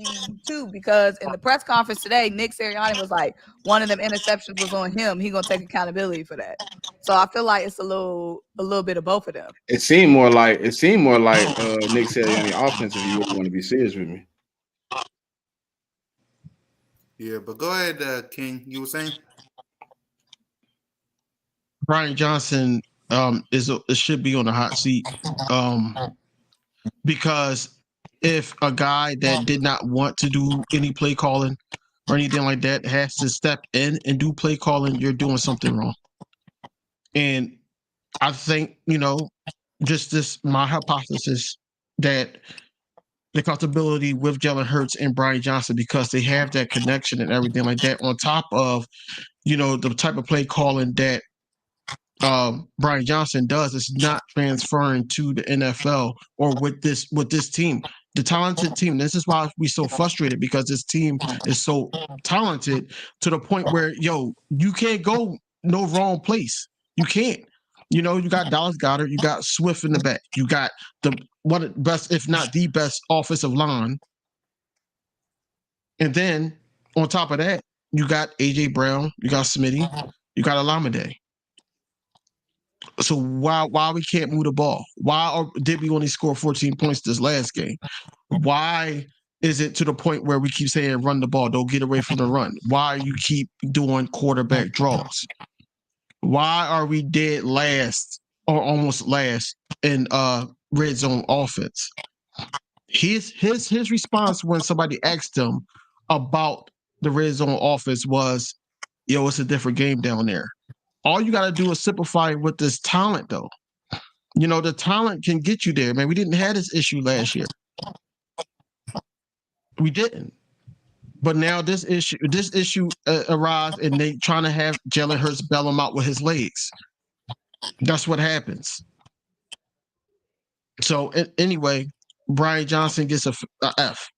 too, because in the press conference today, Nick Sirianni was like, one of them interceptions was on him. He gonna take accountability for that. So I feel like it's a little bit of both of them. It seemed more like Nick Sirianni offense. If you really want to be serious with me. Yeah, but go ahead, King. You were saying? Brian Johnson it should be on the hot seat, because if a guy that did not want to do any play calling or anything like that has to step in and do play calling, you're doing something wrong. And I think, just my hypothesis that the comfortability with Jalen Hurts and Brian Johnson, because they have that connection and everything like that, on top of, the type of play calling that Brian Johnson does, is not transferring to the NFL or with this team, the talented team. This is why we're so frustrated, because this team is so talented to the point where, you can't go no wrong place. You can't. You got Dallas Goedert, you got Swift in the back, you got one of the best, if not the best, offensive line, and then on top of that, you got AJ Brown, you got Smitty, you got Alameda. So why we can't move the ball? Did we only score 14 points this last game? Why is it to the point where we keep saying run the ball, don't get away from the run? Why you keep doing quarterback draws? Why are we dead last or almost last in red zone offense? His response when somebody asked him about the red zone offense was, it's a different game down there. All you got to do is simplify it with this talent, though. The talent can get you there, man. We didn't have this issue last year. We didn't. But now this issue arrives, and they trying to have Jalen Hurts bail him out with his legs. That's what happens. So anyway, Brian Johnson gets a F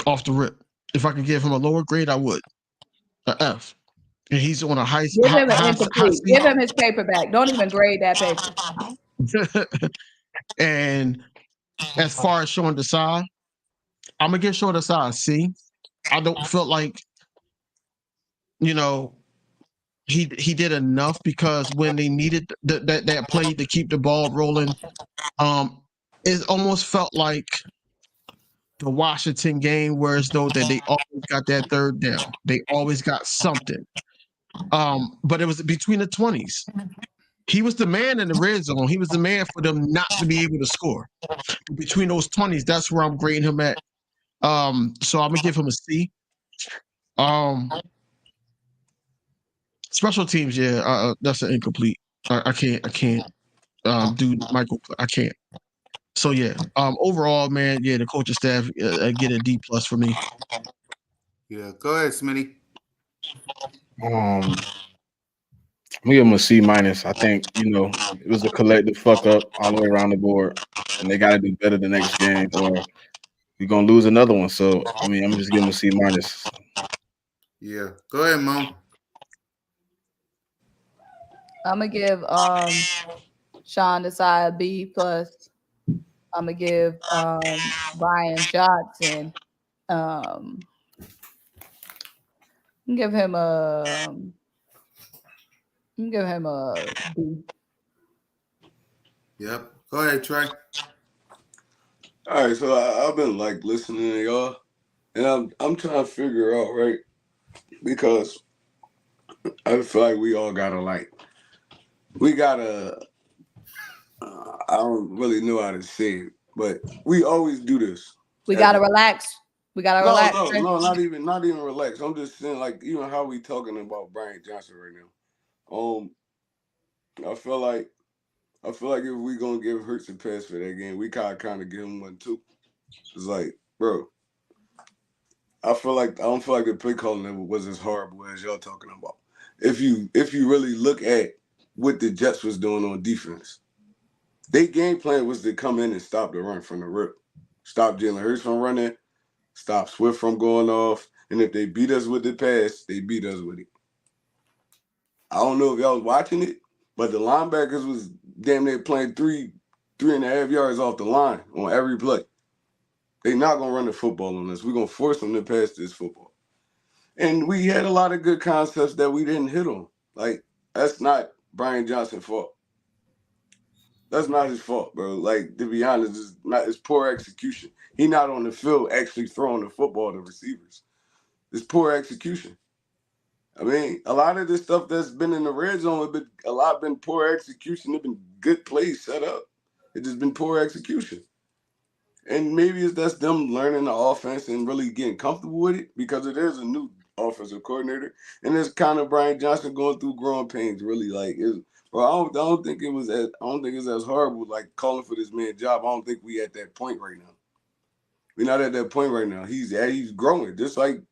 off the rip. If I could give him a lower grade, I would. A F. And he's on a high. Give him an incomplete. Give him his paper back. Don't even grade that paper. And as far as Sean Desai, I'm gonna give Sean Desai a C. I don't feel like, he did enough, because when they needed that play to keep the ball rolling, it almost felt like the Washington game, where as though that they always got that third down. They always got something. But it was between the 20s. He was the man in the red zone. He was the man for them not to be able to score. Between those 20s, that's where I'm grading him at. So I'm gonna give him a C. Special teams, that's an incomplete. I can't do Michael. I can't. So yeah, overall, man, the coaching staff get a D+ for me. Yeah, go ahead, Smitty. I'm gonna give him a C-. I think it was a collective fuck up all the way around the board, and they got to do better the next game, or we're gonna lose another one. So I'm just giving him a C-. Yeah, go ahead, Mom. I'm gonna give Sean Desai a B+. I'm gonna give Brian Johnson. Give him a B. Yep. Go ahead, Trey. All right, so I've been listening to y'all, and I'm trying to figure out, right, because I feel like we all gotta I don't really know how to say it, but we always do this. We gotta relax. Relax. No, not even relax. I'm just saying, how we talking about Brian Johnson right now. I feel like if we gonna give Hurts a pass for that game, we kind of give him one too. It's like, bro, I don't feel like the play calling was as horrible as y'all talking about. If you really look at what the Jets was doing on defense, their game plan was to come in and stop the run from the rip, stop Jalen Hurts from running, stop Swift from going off, And if they beat us with the pass, they beat us with it. I don't know if y'all was watching it, but the linebackers was damn near playing 3.5 yards off the line on every play. They not gonna run the football on us. We're gonna force them to pass this football. And we had a lot of good concepts that we didn't hit on. Like, that's not Brian Johnson's fault. That's not his fault, bro. Like, to be honest, it's poor execution. He not on the field actually throwing the football to receivers. It's poor execution. I mean, a lot of this stuff that's been in the red zone, been poor execution. It's been good plays set up. It's just been poor execution. And maybe that's them learning the offense and really getting comfortable with it, because it is a new offensive coordinator, and it's kind of Brian Johnson going through growing pains. Really, like, bro, I don't think it's as horrible like calling for this man's job. I don't think we at that point right now. We're not at that point right now. He's growing, just like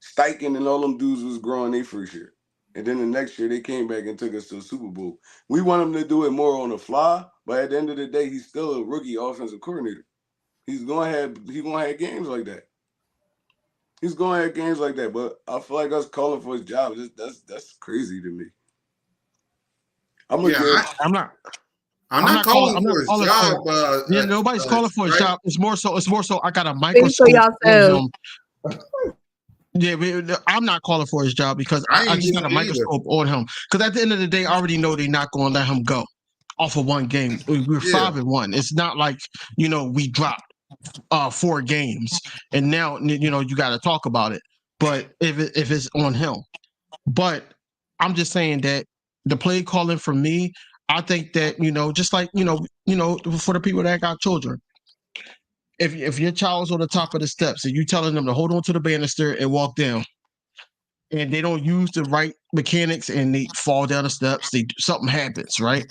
Steichen and all them dudes was growing their first year. And then the next year they came back and took us to the Super Bowl. We want him to do it more on the fly, but at the end of the day, he's still a rookie offensive coordinator. He's gonna have games like that. He's gonna have games like that. But I feel like us calling for his job, that's crazy to me. I'm not calling for his job. Yeah, nobody's calling for his job. It's more so I got a Think microscope for yourself. on him. Yeah, I'm not calling for his job because I just got a microscope on him. Because at the end of the day, I already know they're not going to let him go off of one game. We're 5-1. It's not like, we dropped 4 games and now, you got to talk about it. But if it's on him, but I'm just saying that the play calling for me, I think that, just like, for the people that got children, if your child's on the top of the steps and you telling them to hold on to the banister and walk down, and they don't use the right mechanics and they fall down the steps, something happens, right?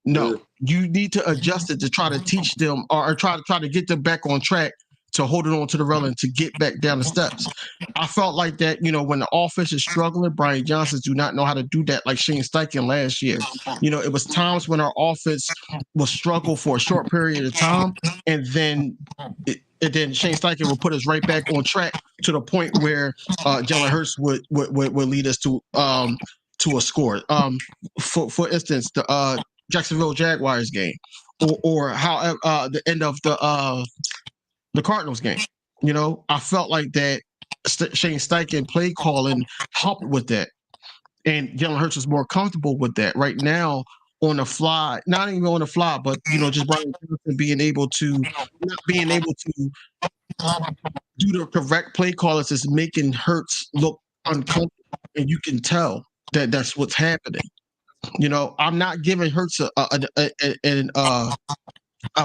No, you need to adjust it to try to teach them or try to get them back on track to holding on to the railing to get back down the steps. I felt like that, when the offense is struggling, Brian Johnson do not know how to do that like Shane Steichen last year. It was times when our offense will struggle for a short period of time, and then Shane Steichen will put us right back on track to the point where Jalen Hurts would lead us to a score. For instance, the Jacksonville Jaguars game, or how the end of the Cardinals game. I felt like that Shane Steichen play calling helped with that, and Jalen Hurts was more comfortable with that. Right now, on the fly, not even on the fly, but just Brian Johnson not being able to do the correct play callers is making Hurts look uncomfortable, and you can tell that that's what's happening. I'm not giving Hurts a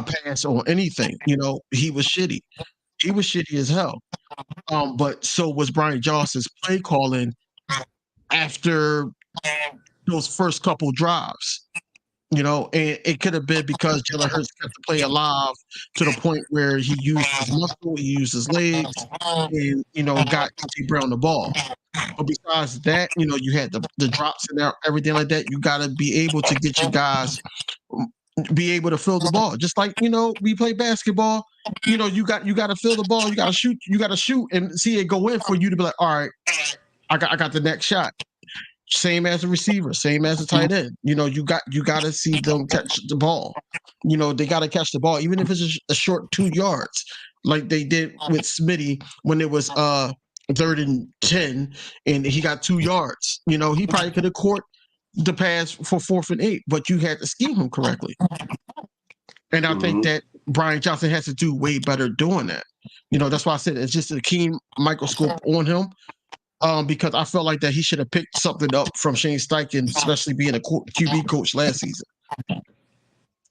pass on anything. He was shitty. He was shitty as hell. But so was Brian Johnson's play calling after those first couple drives. And it could have been because Jalen Hurts kept the play alive to the point where he used his muscle, he used his legs, and got A.J. Brown the ball. But besides that, you had the drops and everything like that. You got to be able to get your guys be able to fill the ball, just like we play basketball. You got to fill the ball. You got to shoot and see it go in for you to be like, all right, I got the next shot. Same as a receiver, same as a tight end. You got to see them catch the ball. They got to catch the ball, even if it's a short 2 yards, like they did with Smitty when it was 3rd and 10, and he got 2 yards. He probably could have caught the pass for 4th and 8, but you had to scheme him correctly. And I think that Brian Johnson has to do way better doing that. That's why I said it's just a keen microscope on him. Because I felt like that he should have picked something up from Shane Steichen, especially being a QB coach last season.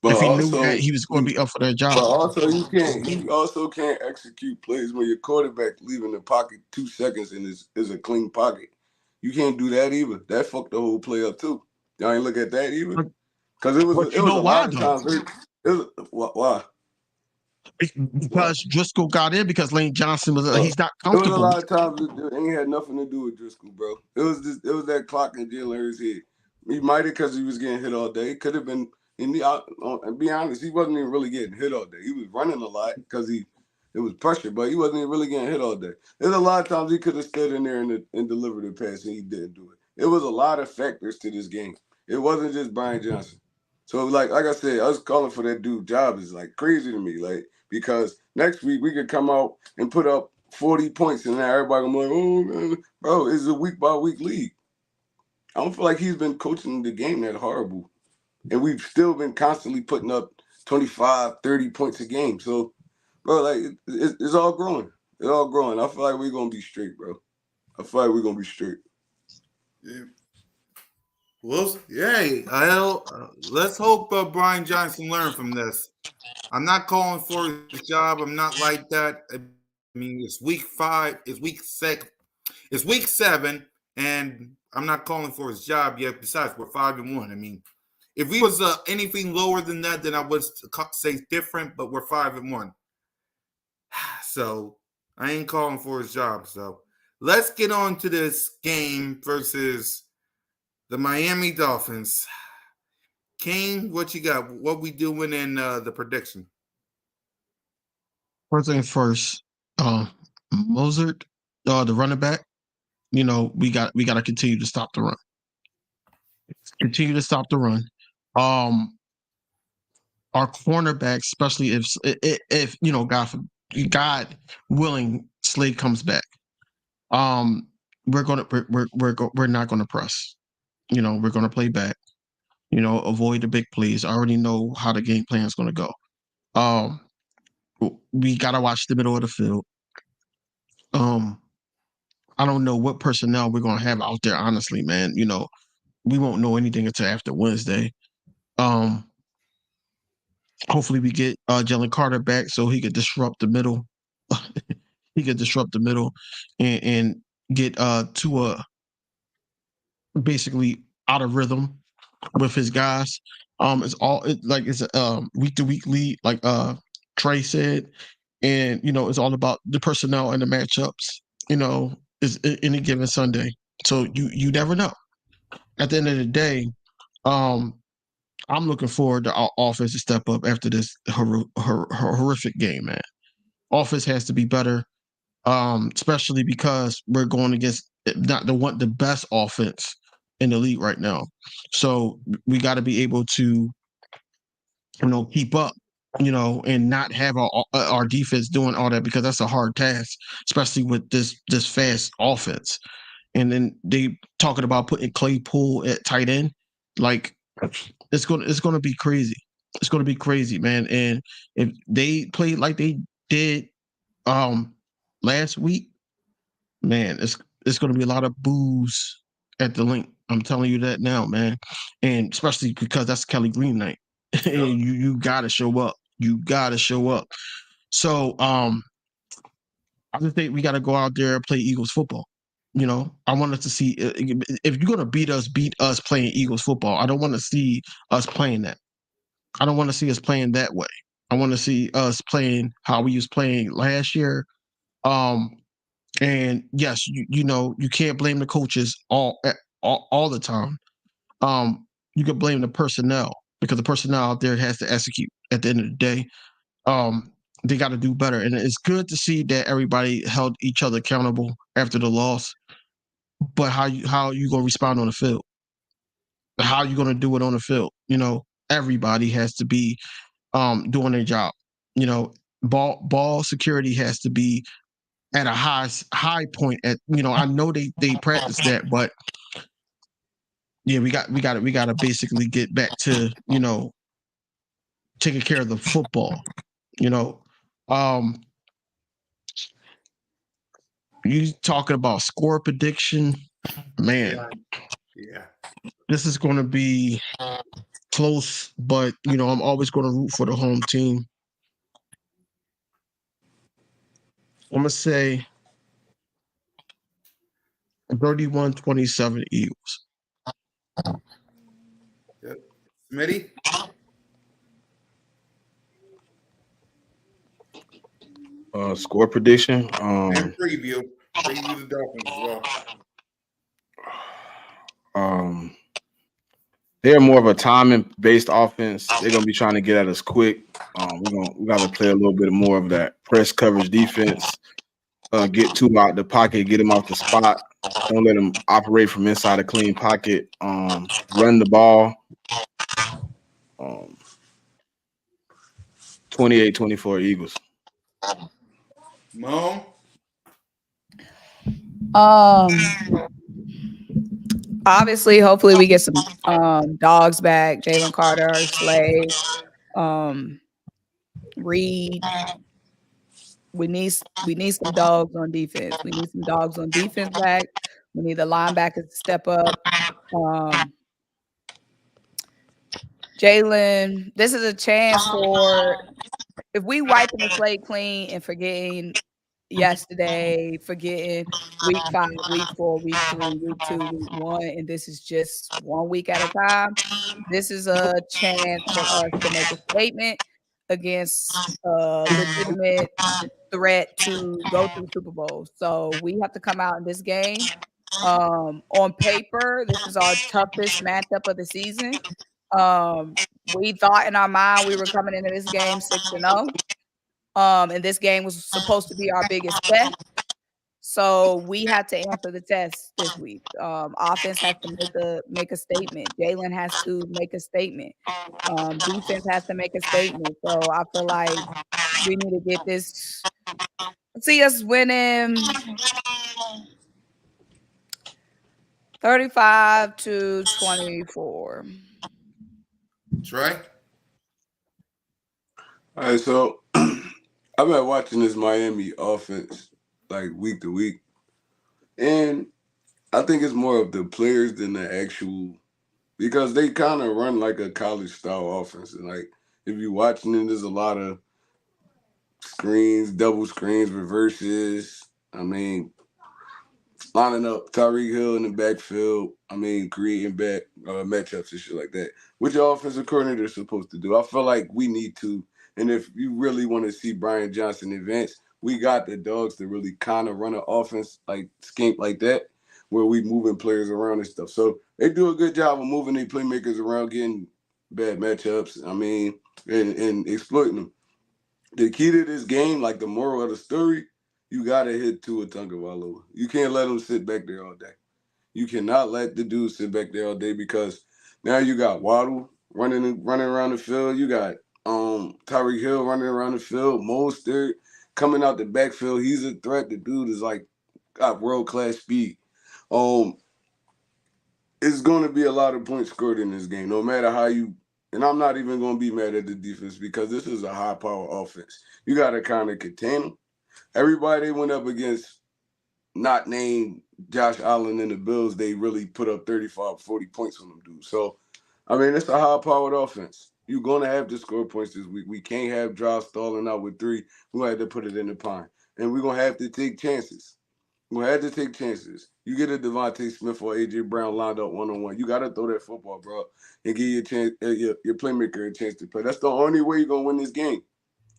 But if he also, knew that he was going to be up for that job. But also, you also can't execute plays when your quarterback leaving the pocket 2 seconds and is a clean pocket. You can't do that either. That fucked the whole play up too. Y'all ain't look at that either. Because it was a lot of times. Why? Because Driscoll got in because Lane Johnson he's not comfortable. There was a lot of times it ain't had nothing to do with Driscoll, bro. It was that clock in Jalen Hurts' head. He might have because he was getting hit all day. Could have been. And be honest, he wasn't even really getting hit all day. He was running a lot because he It was pressure, but he wasn't even really getting hit all day. There's a lot of times he could have stood in there and delivered a pass, and he didn't do it. It was a lot of factors to this game. It wasn't just Brian Johnson. So like I said, us calling for that dude job is like crazy to me. Like because next week we could come out and put up 40 points, and now everybody gonna be like, oh man, bro, it's a week by week league. I don't feel like he's been coaching the game that horrible. And we've still been constantly putting up 25, 30 points a game. So, bro, like, it's all growing. It's all growing. I feel like we're going to be straight, bro. I feel like we're going to be straight. Yeah. Well, yay. Let's hope Brian Johnson learned from this. I'm not calling for his job. I'm not like that. I mean, it's week 5. It's week 6. It's week 7, and I'm not calling for his job yet. Besides, we're 5-1. I mean, if we was anything lower than that, then I would say different. But we're 5-1, so I ain't calling for his job. So let's get on to this game versus the Miami Dolphins. Kane, what you got? What we doing in the prediction? First things first, Mozart, the running back. We got to continue to stop the run. Continue to stop the run. Our cornerbacks, especially if God willing, Slade comes back. We're not gonna press. We're gonna play back. Avoid the big plays. I already know how the game plan is gonna go. We gotta watch the middle of the field. I don't know what personnel we're gonna have out there. Honestly, man, we won't know anything until after Wednesday. Hopefully, we get Jalen Carter back so he could disrupt the middle. He could disrupt the middle and get Tua basically out of rhythm with his guys. It's a week to week lead, like Trey said, and it's all about the personnel and the matchups. Is any given Sunday, so you never know. At the end of the day, I'm looking forward to our offense to step up after this horrific game, man. Offense has to be better, especially because we're going against not the best offense in the league right now. So we got to be able to, keep up, and not have our defense doing all that, because that's a hard task, especially with this fast offense. And then they talking about putting Claypool at tight end, like it's gonna be crazy. It's gonna be crazy, man. And if they play like they did last week, man, it's gonna be a lot of boos at the link. I'm telling you that now, man. And especially because that's Kelly Green night. And you gotta show up. You gotta show up. So I just think we gotta go out there and play Eagles football. I want us to see, if you're gonna beat us playing Eagles football. I don't want to see us playing that. I don't want to see us playing that way. I want to see us playing how we was playing last year. And yes, you can't blame the coaches all the time. You can blame the personnel, because the personnel out there has to execute at the end of the day. They got to do better, and it's good to see that everybody held each other accountable after the loss. But how you gonna respond on the field? How you gonna do it on the field? Everybody has to be doing their job. Ball security has to be at a high point. I know they practice that, but yeah, we got to basically get back to taking care of the football. You talking about score prediction, man? Yeah. This is going to be close, but I'm always going to root for the home team. I'm gonna say 31-27 Eagles. Yep. Smitty? Score prediction. And preview. Preview the Dolphins as well. They're more of a timing based offense. They're gonna be trying to get at us quick. We got to play a little bit more of that press coverage defense. Get two out the pocket, get him off the spot. Don't let him operate from inside a clean pocket. Run the ball. 28-24 Eagles. Mo? Obviously, hopefully we get some dogs back. Jalen Carter, Slay, Reed. We need some dogs on defense. We need some dogs on defense back. We need the linebackers to step up. Jalen, this is a chance for if we wiping the slate clean and forgetting yesterday, forgetting week 5, week 4, week 3, week 2, week 1, and this is just 1 week at a time. This is a chance for us to make a statement against a legitimate threat to go to the Super Bowl. So we have to come out in this game. On paper, this is our toughest matchup of the season. We thought in our mind we were coming into this game 6-0. And this game was supposed to be our biggest test. So we have to answer the test this week. Offense has to make a statement. Jalen has to make a statement. Defense has to make a statement. So I feel like we need to get this. See us winning 35-24. Trey? All right, so I've been watching this Miami offense like week to week, and I think it's more of the players than the actual, because they kind of run like a college style offense. And like if you're watching it, there's a lot of screens, double screens, reverses. I mean, lining up Tyreek Hill in the backfield. I mean, creating back matchups and shit like that, which your offensive coordinator is supposed to do. I feel like we need to. And if you really want to see Brian Johnson advance, we got the dogs to really kind of run an offense like skink like that, where we moving players around and stuff. So they do a good job of moving their playmakers around, getting bad matchups. I mean, and exploiting them. The key to this game, like the moral of the story, you gotta hit Tua Tagovailoa. You can't let him sit back there all day. You cannot let the dude sit back there all day, because now you got Waddle running around the field. You got Tyreek Hill running around the field. Mostert coming out the backfield. He's a threat. The dude is like got world class speed. It's going to be a lot of points scored in this game, no matter how you. And I'm not even going to be mad at the defense, because this is a high power offense. You got to kind of contain them. Everybody they went up against, not named Josh Allen and the Bills, they really put up 35, 40 points on them dudes. So, I mean, it's a high-powered offense. You're going to have to score points this week. We can't have drives stalling out with 3. We're going to have to put it in the pine. And we're going to have to take chances. We're going to have to take chances. You get a Devontae Smith or A.J. Brown lined up one-on-one. You got to throw that football, bro, and give your chance, your playmaker a chance to play. That's the only way you're going to win this game.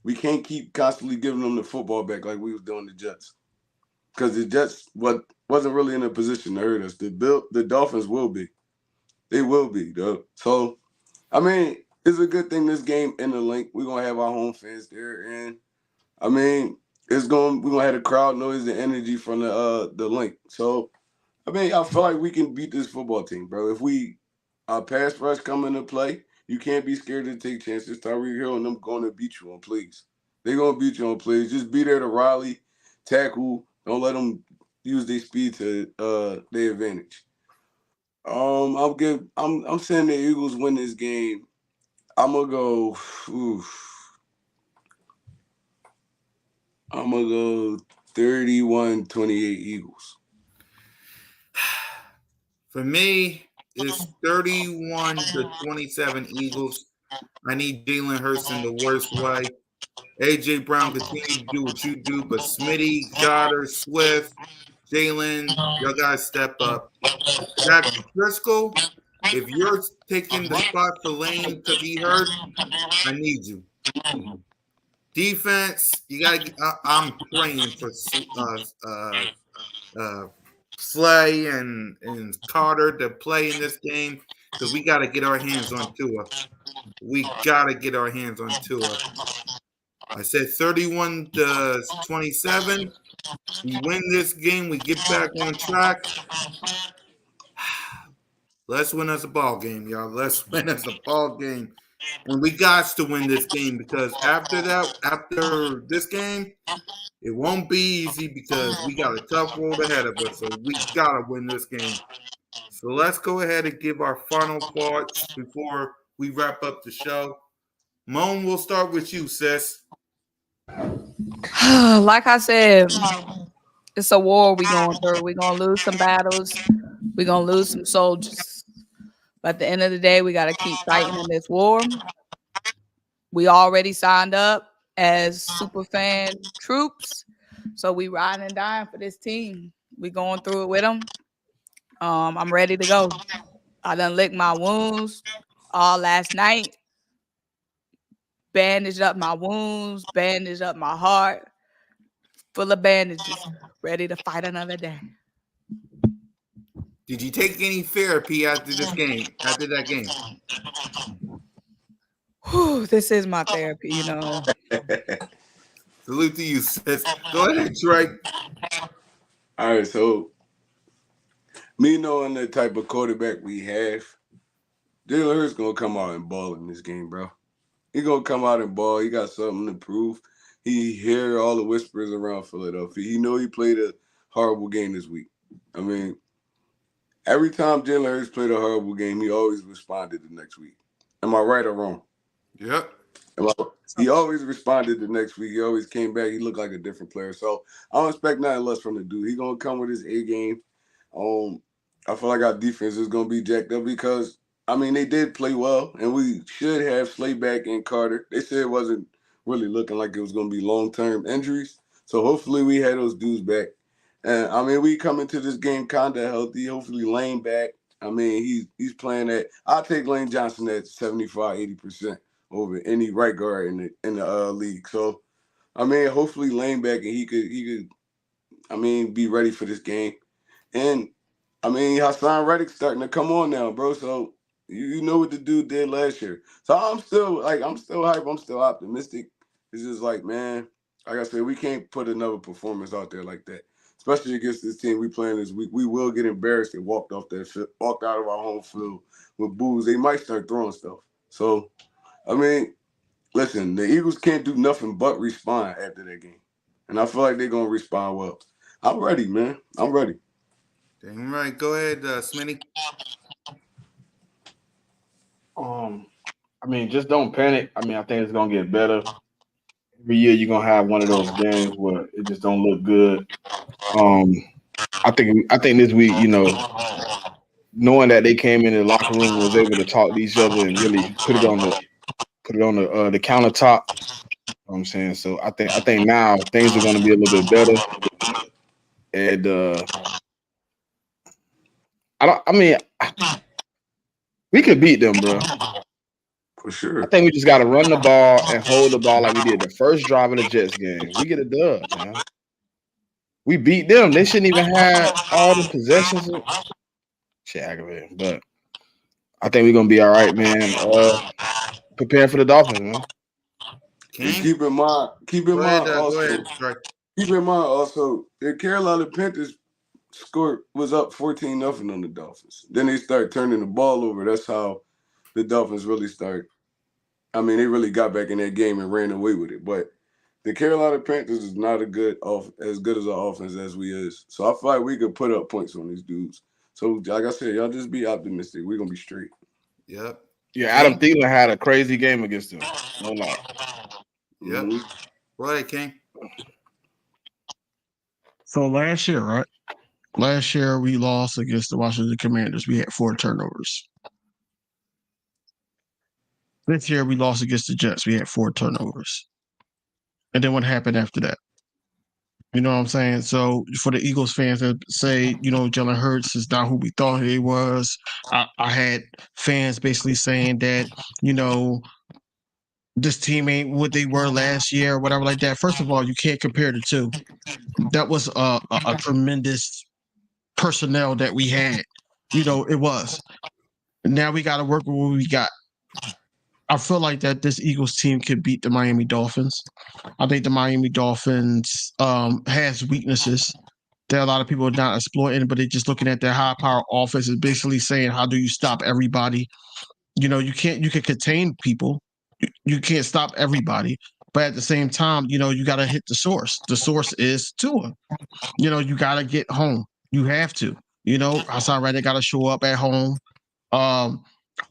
We can't keep constantly giving them the football back like we was doing the Jets, because the Jets wasn't really in a position to hurt us. The Dolphins will be. They will be, though. So, I mean, it's a good thing this game in the link. We're going to have our home fans there. And, I mean, we're going to have the crowd noise and energy from the link. So, I mean, I feel like we can beat this football team, bro. If we pass rush come into play, you can't be scared to take chances. Tyreek Hill and them going to beat you on plays. They're going to beat you on plays. Just be there to rally, tackle. Don't let them use their speed to their advantage. I'm saying the Eagles win this game. I'm gonna go. I'm gonna go 31-28 Eagles. For me, it's 31-27 Eagles. I need Jalen Hurts in the worst way. A.J. Brown continue to do what you do, but Smitty, Goddard, Swift, Jalen, y'all guys step up. Zach Driscoll, if you're taking the spot for Lane because he hurt, I need you. Defense, you gotta. I'm praying for Slay and Carter to play in this game, because we got to get our hands on Tua. We gotta get our hands on Tua. I said 31-27. We win this game. We get back on track. Let's win us a ball game, y'all. Let's win us a ball game. And we got to win this game because after this game, it won't be easy because we got a tough road ahead of us. So we got to win this game. So let's go ahead and give our final thoughts before we wrap up the show. Moan, we'll start with you, sis. Like I said, it's a war we going through. We're gonna lose some battles. We're gonna lose some soldiers. But at the end of the day, we gotta keep fighting in this war. We already signed up as super fan troops. So we riding and dying for this team. We going through it with them. I'm ready to go. I done licked my wounds all last night. Bandaged up my wounds, bandaged up my heart, full of bandages, ready to fight another day. Did you take any therapy after this game? After that game? Whew, this is my therapy, you know. Salute to you, sis. Go ahead, Trey. All right, so me knowing the type of quarterback we have, Jalen Hurts gonna come out and ball in this game, bro. He gonna come out and ball. He got something to prove. He hear all the whispers around Philadelphia. He know he played a horrible game this week. I mean, every time Jalen Hurts played a horrible game, he always responded the next week. Am I right or wrong? Yep. He always responded the next week. He always came back. He looked like a different player. So I don't expect nothing less from the dude. He gonna come with his A game. I feel like our defense is gonna be jacked up because I mean they did play well, and we should have Slayback and Carter. They said it wasn't really looking like it was gonna be long-term injuries. So hopefully we had those dudes back. And I mean we come into this game kinda healthy. Hopefully Lane back. I mean he's playing at. I'll take Lane Johnson at 75-80%. Over any right guard in the league. So, I mean, hopefully Lane back and he could, I mean, be ready for this game. And I mean, Hassan Reddick's starting to come on now, bro. So you know what the dude did last year. So I'm still hype. I'm still optimistic. It's just like, man, like I said, we can't put another performance out there like that, especially against this team we playing this week. We will get embarrassed and walked out of our home field with boos. They might start throwing stuff. So. I mean, listen, the Eagles can't do nothing but respond after that game. And I feel like they're going to respond well. I'm ready, man. I'm ready. Damn right. Go ahead, Smitty. I mean, just don't panic. I mean, I think it's gonna get better. Every year you're gonna have one of those games where it just don't look good. I think this week, you know, knowing that they came in the locker room and was able to talk to each other and really put it on the countertop. You know what I'm saying? So I think now things are gonna be a little bit better. And we could beat them, bro. For sure. I think we just got to run the ball and hold the ball like we did the first drive of the Jets game. We get a dub, man. We beat them. They shouldn't even have all the possessions. Shit aggravating, but I think we're gonna be all right, man. Preparing for the Dolphins, man. And keep in mind also, the Carolina Panthers was up 14-0 on the Dolphins. Then they start turning the ball over. That's how the Dolphins really start. I mean, they really got back in that game and ran away with it. But the Carolina Panthers is not as good as our offense as we is. So I feel like we could put up points on these dudes. So like I said, y'all just be optimistic. We're gonna be straight. Yep. Yeah, Adam Thielen had a crazy game against them. No lie. Yep. Mm-hmm. Go ahead, King. So last year, right? Last year we lost against the Washington Commanders. We had 4 turnovers. This year we lost against the Jets. We had 4 turnovers. And then what happened after that? You know what I'm saying? So for the Eagles fans that say, you know, Jalen Hurts is not who we thought he was, I had fans basically saying that, you know, this team ain't what they were last year or whatever like that. First of all, you can't compare the two. That was a tremendous personnel that we had. You know, it was. Now we got to work with what we got. I feel like that this Eagles team could beat the Miami Dolphins. I think the Miami Dolphins has weaknesses that a lot of people are not exploiting, but they're just looking at their high power offense is basically saying, how do you stop everybody? You can contain people. You can't stop everybody. But at the same time, you got to hit the source. The source is Tua. You got to get home. You have to. Hassan Reddick got to show up at home. Um,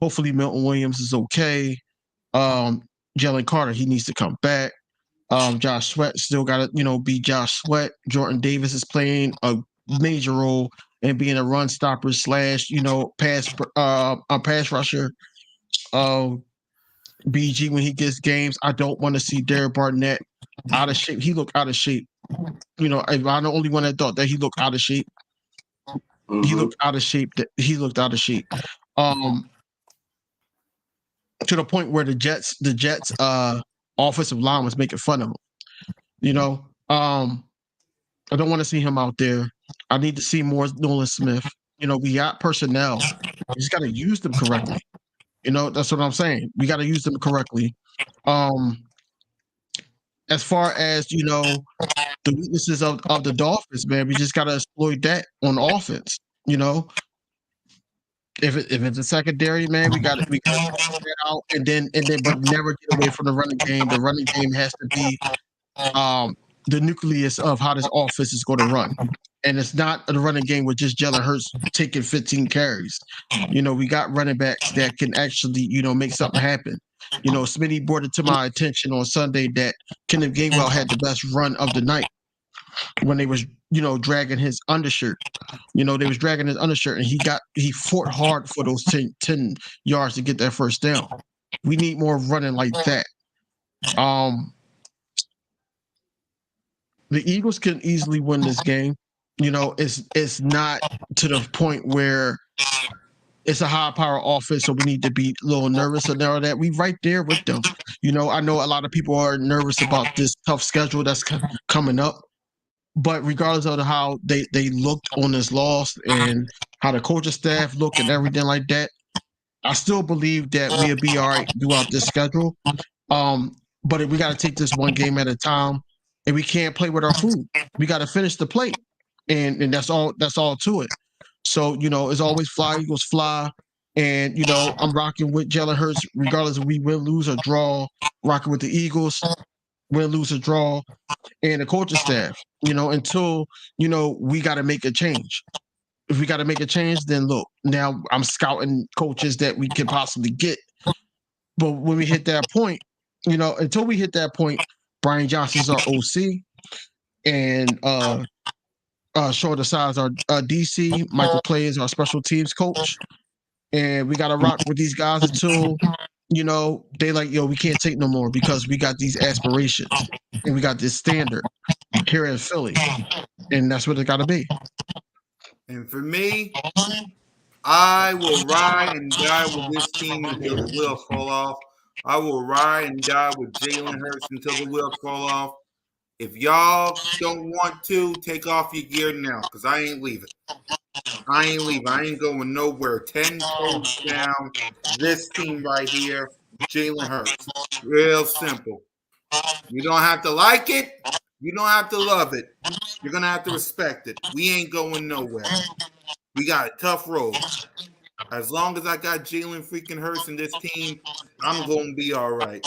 Hopefully Milton Williams is okay. Jalen Carter, he needs to come back. Josh Sweat still got to, be Josh Sweat. Jordan Davis is playing a major role in being a run stopper slash, a pass rusher. BG when he gets games, I don't want to see Derek Barnett out of shape. He looked out of shape. I'm the only one that thought that he looked out of shape. He looked out of shape. He looked out of shape. To the point where the Jets offensive line was making fun of him. I don't want to see him out there. I need to see more Nolan Smith. We got personnel. We just got to use them correctly. That's what I'm saying. We got to use them correctly. As far as the weaknesses of the Dolphins, man, we just got to exploit that on offense. If it's a secondary, man, we got to figure that out, and then but never get away from the running game. The running game has to be the nucleus of how this offense is going to run. And it's not the running game with just Jalen Hurts taking 15 carries. We got running backs that can actually, make something happen. Smitty brought it to my attention on Sunday that Kenneth Gainwell had the best run of the night when they was, dragging his undershirt. They was dragging his undershirt, and he fought hard for those 10 yards to get that first down. We need more running like that. The Eagles can easily win this game. It's not to the point where it's a high power offense, so we need to be a little nervous and all that. We right there with them. I know a lot of people are nervous about this tough schedule that's coming up, but regardless of how they looked on this loss and how the coaching staff look and everything like that, I still believe that we'll be all right throughout this schedule. But we got to take this one game at a time, and we can't play with our food. We got to finish the plate, and that's all. That's all to it. So it's always fly Eagles fly, and I'm rocking with Jalen Hurts regardless if we win, lose, or draw. Rocking with the Eagles, win, lose, or draw, and the coaching staff. Until we got to make a change. If we got to make a change, then look, now I'm scouting coaches that we can possibly get. But when we hit that point, until we hit that point, Brian Johnson's our OC, and Short Aside's our DC. Michael Clay is our special teams coach, and we got to rock with these guys until they like, we can't take no more because we got these aspirations and we got this standard here in Philly, and that's what it got to be. And for me, I will ride and die with this team until the wheels fall off. I will ride and die with Jalen Hurts until the wheels fall off. If y'all don't want to, take off your gear now, because I ain't leaving. I ain't leaving. I ain't going nowhere. 10 toes down. This team right here, Jalen Hurts. Real simple. You don't have to like it. You don't have to love it. You're going to have to respect it. We ain't going nowhere. We got a tough road. As long as I got Jalen freaking Hurts in this team, I'm going to be all right.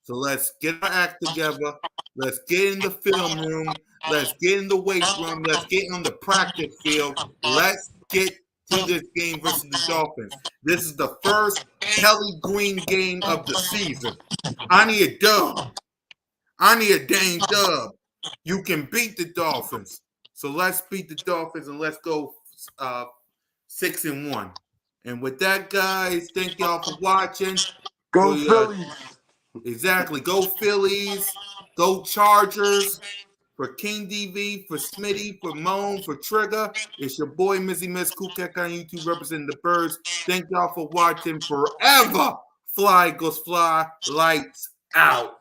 So let's get our act together. Let's get in the film room. Let's get in the weight room. Let's get on the practice field. Let's get to this game versus the Dolphins. This is the first Kelly Green game of the season. I need a dub. I need a dang dub. You can beat the Dolphins. So let's beat the Dolphins and let's go 6-1. And with that, guys, thank y'all for watching. Go Phillies. Exactly. Go Phillies. Go Chargers. For King DV, for Smitty, for Moan, for Trigger, it's your boy Mizzy Miss Kukek on YouTube representing the Birds. Thank y'all for watching. Forever Fly Eagles Fly. Lights out.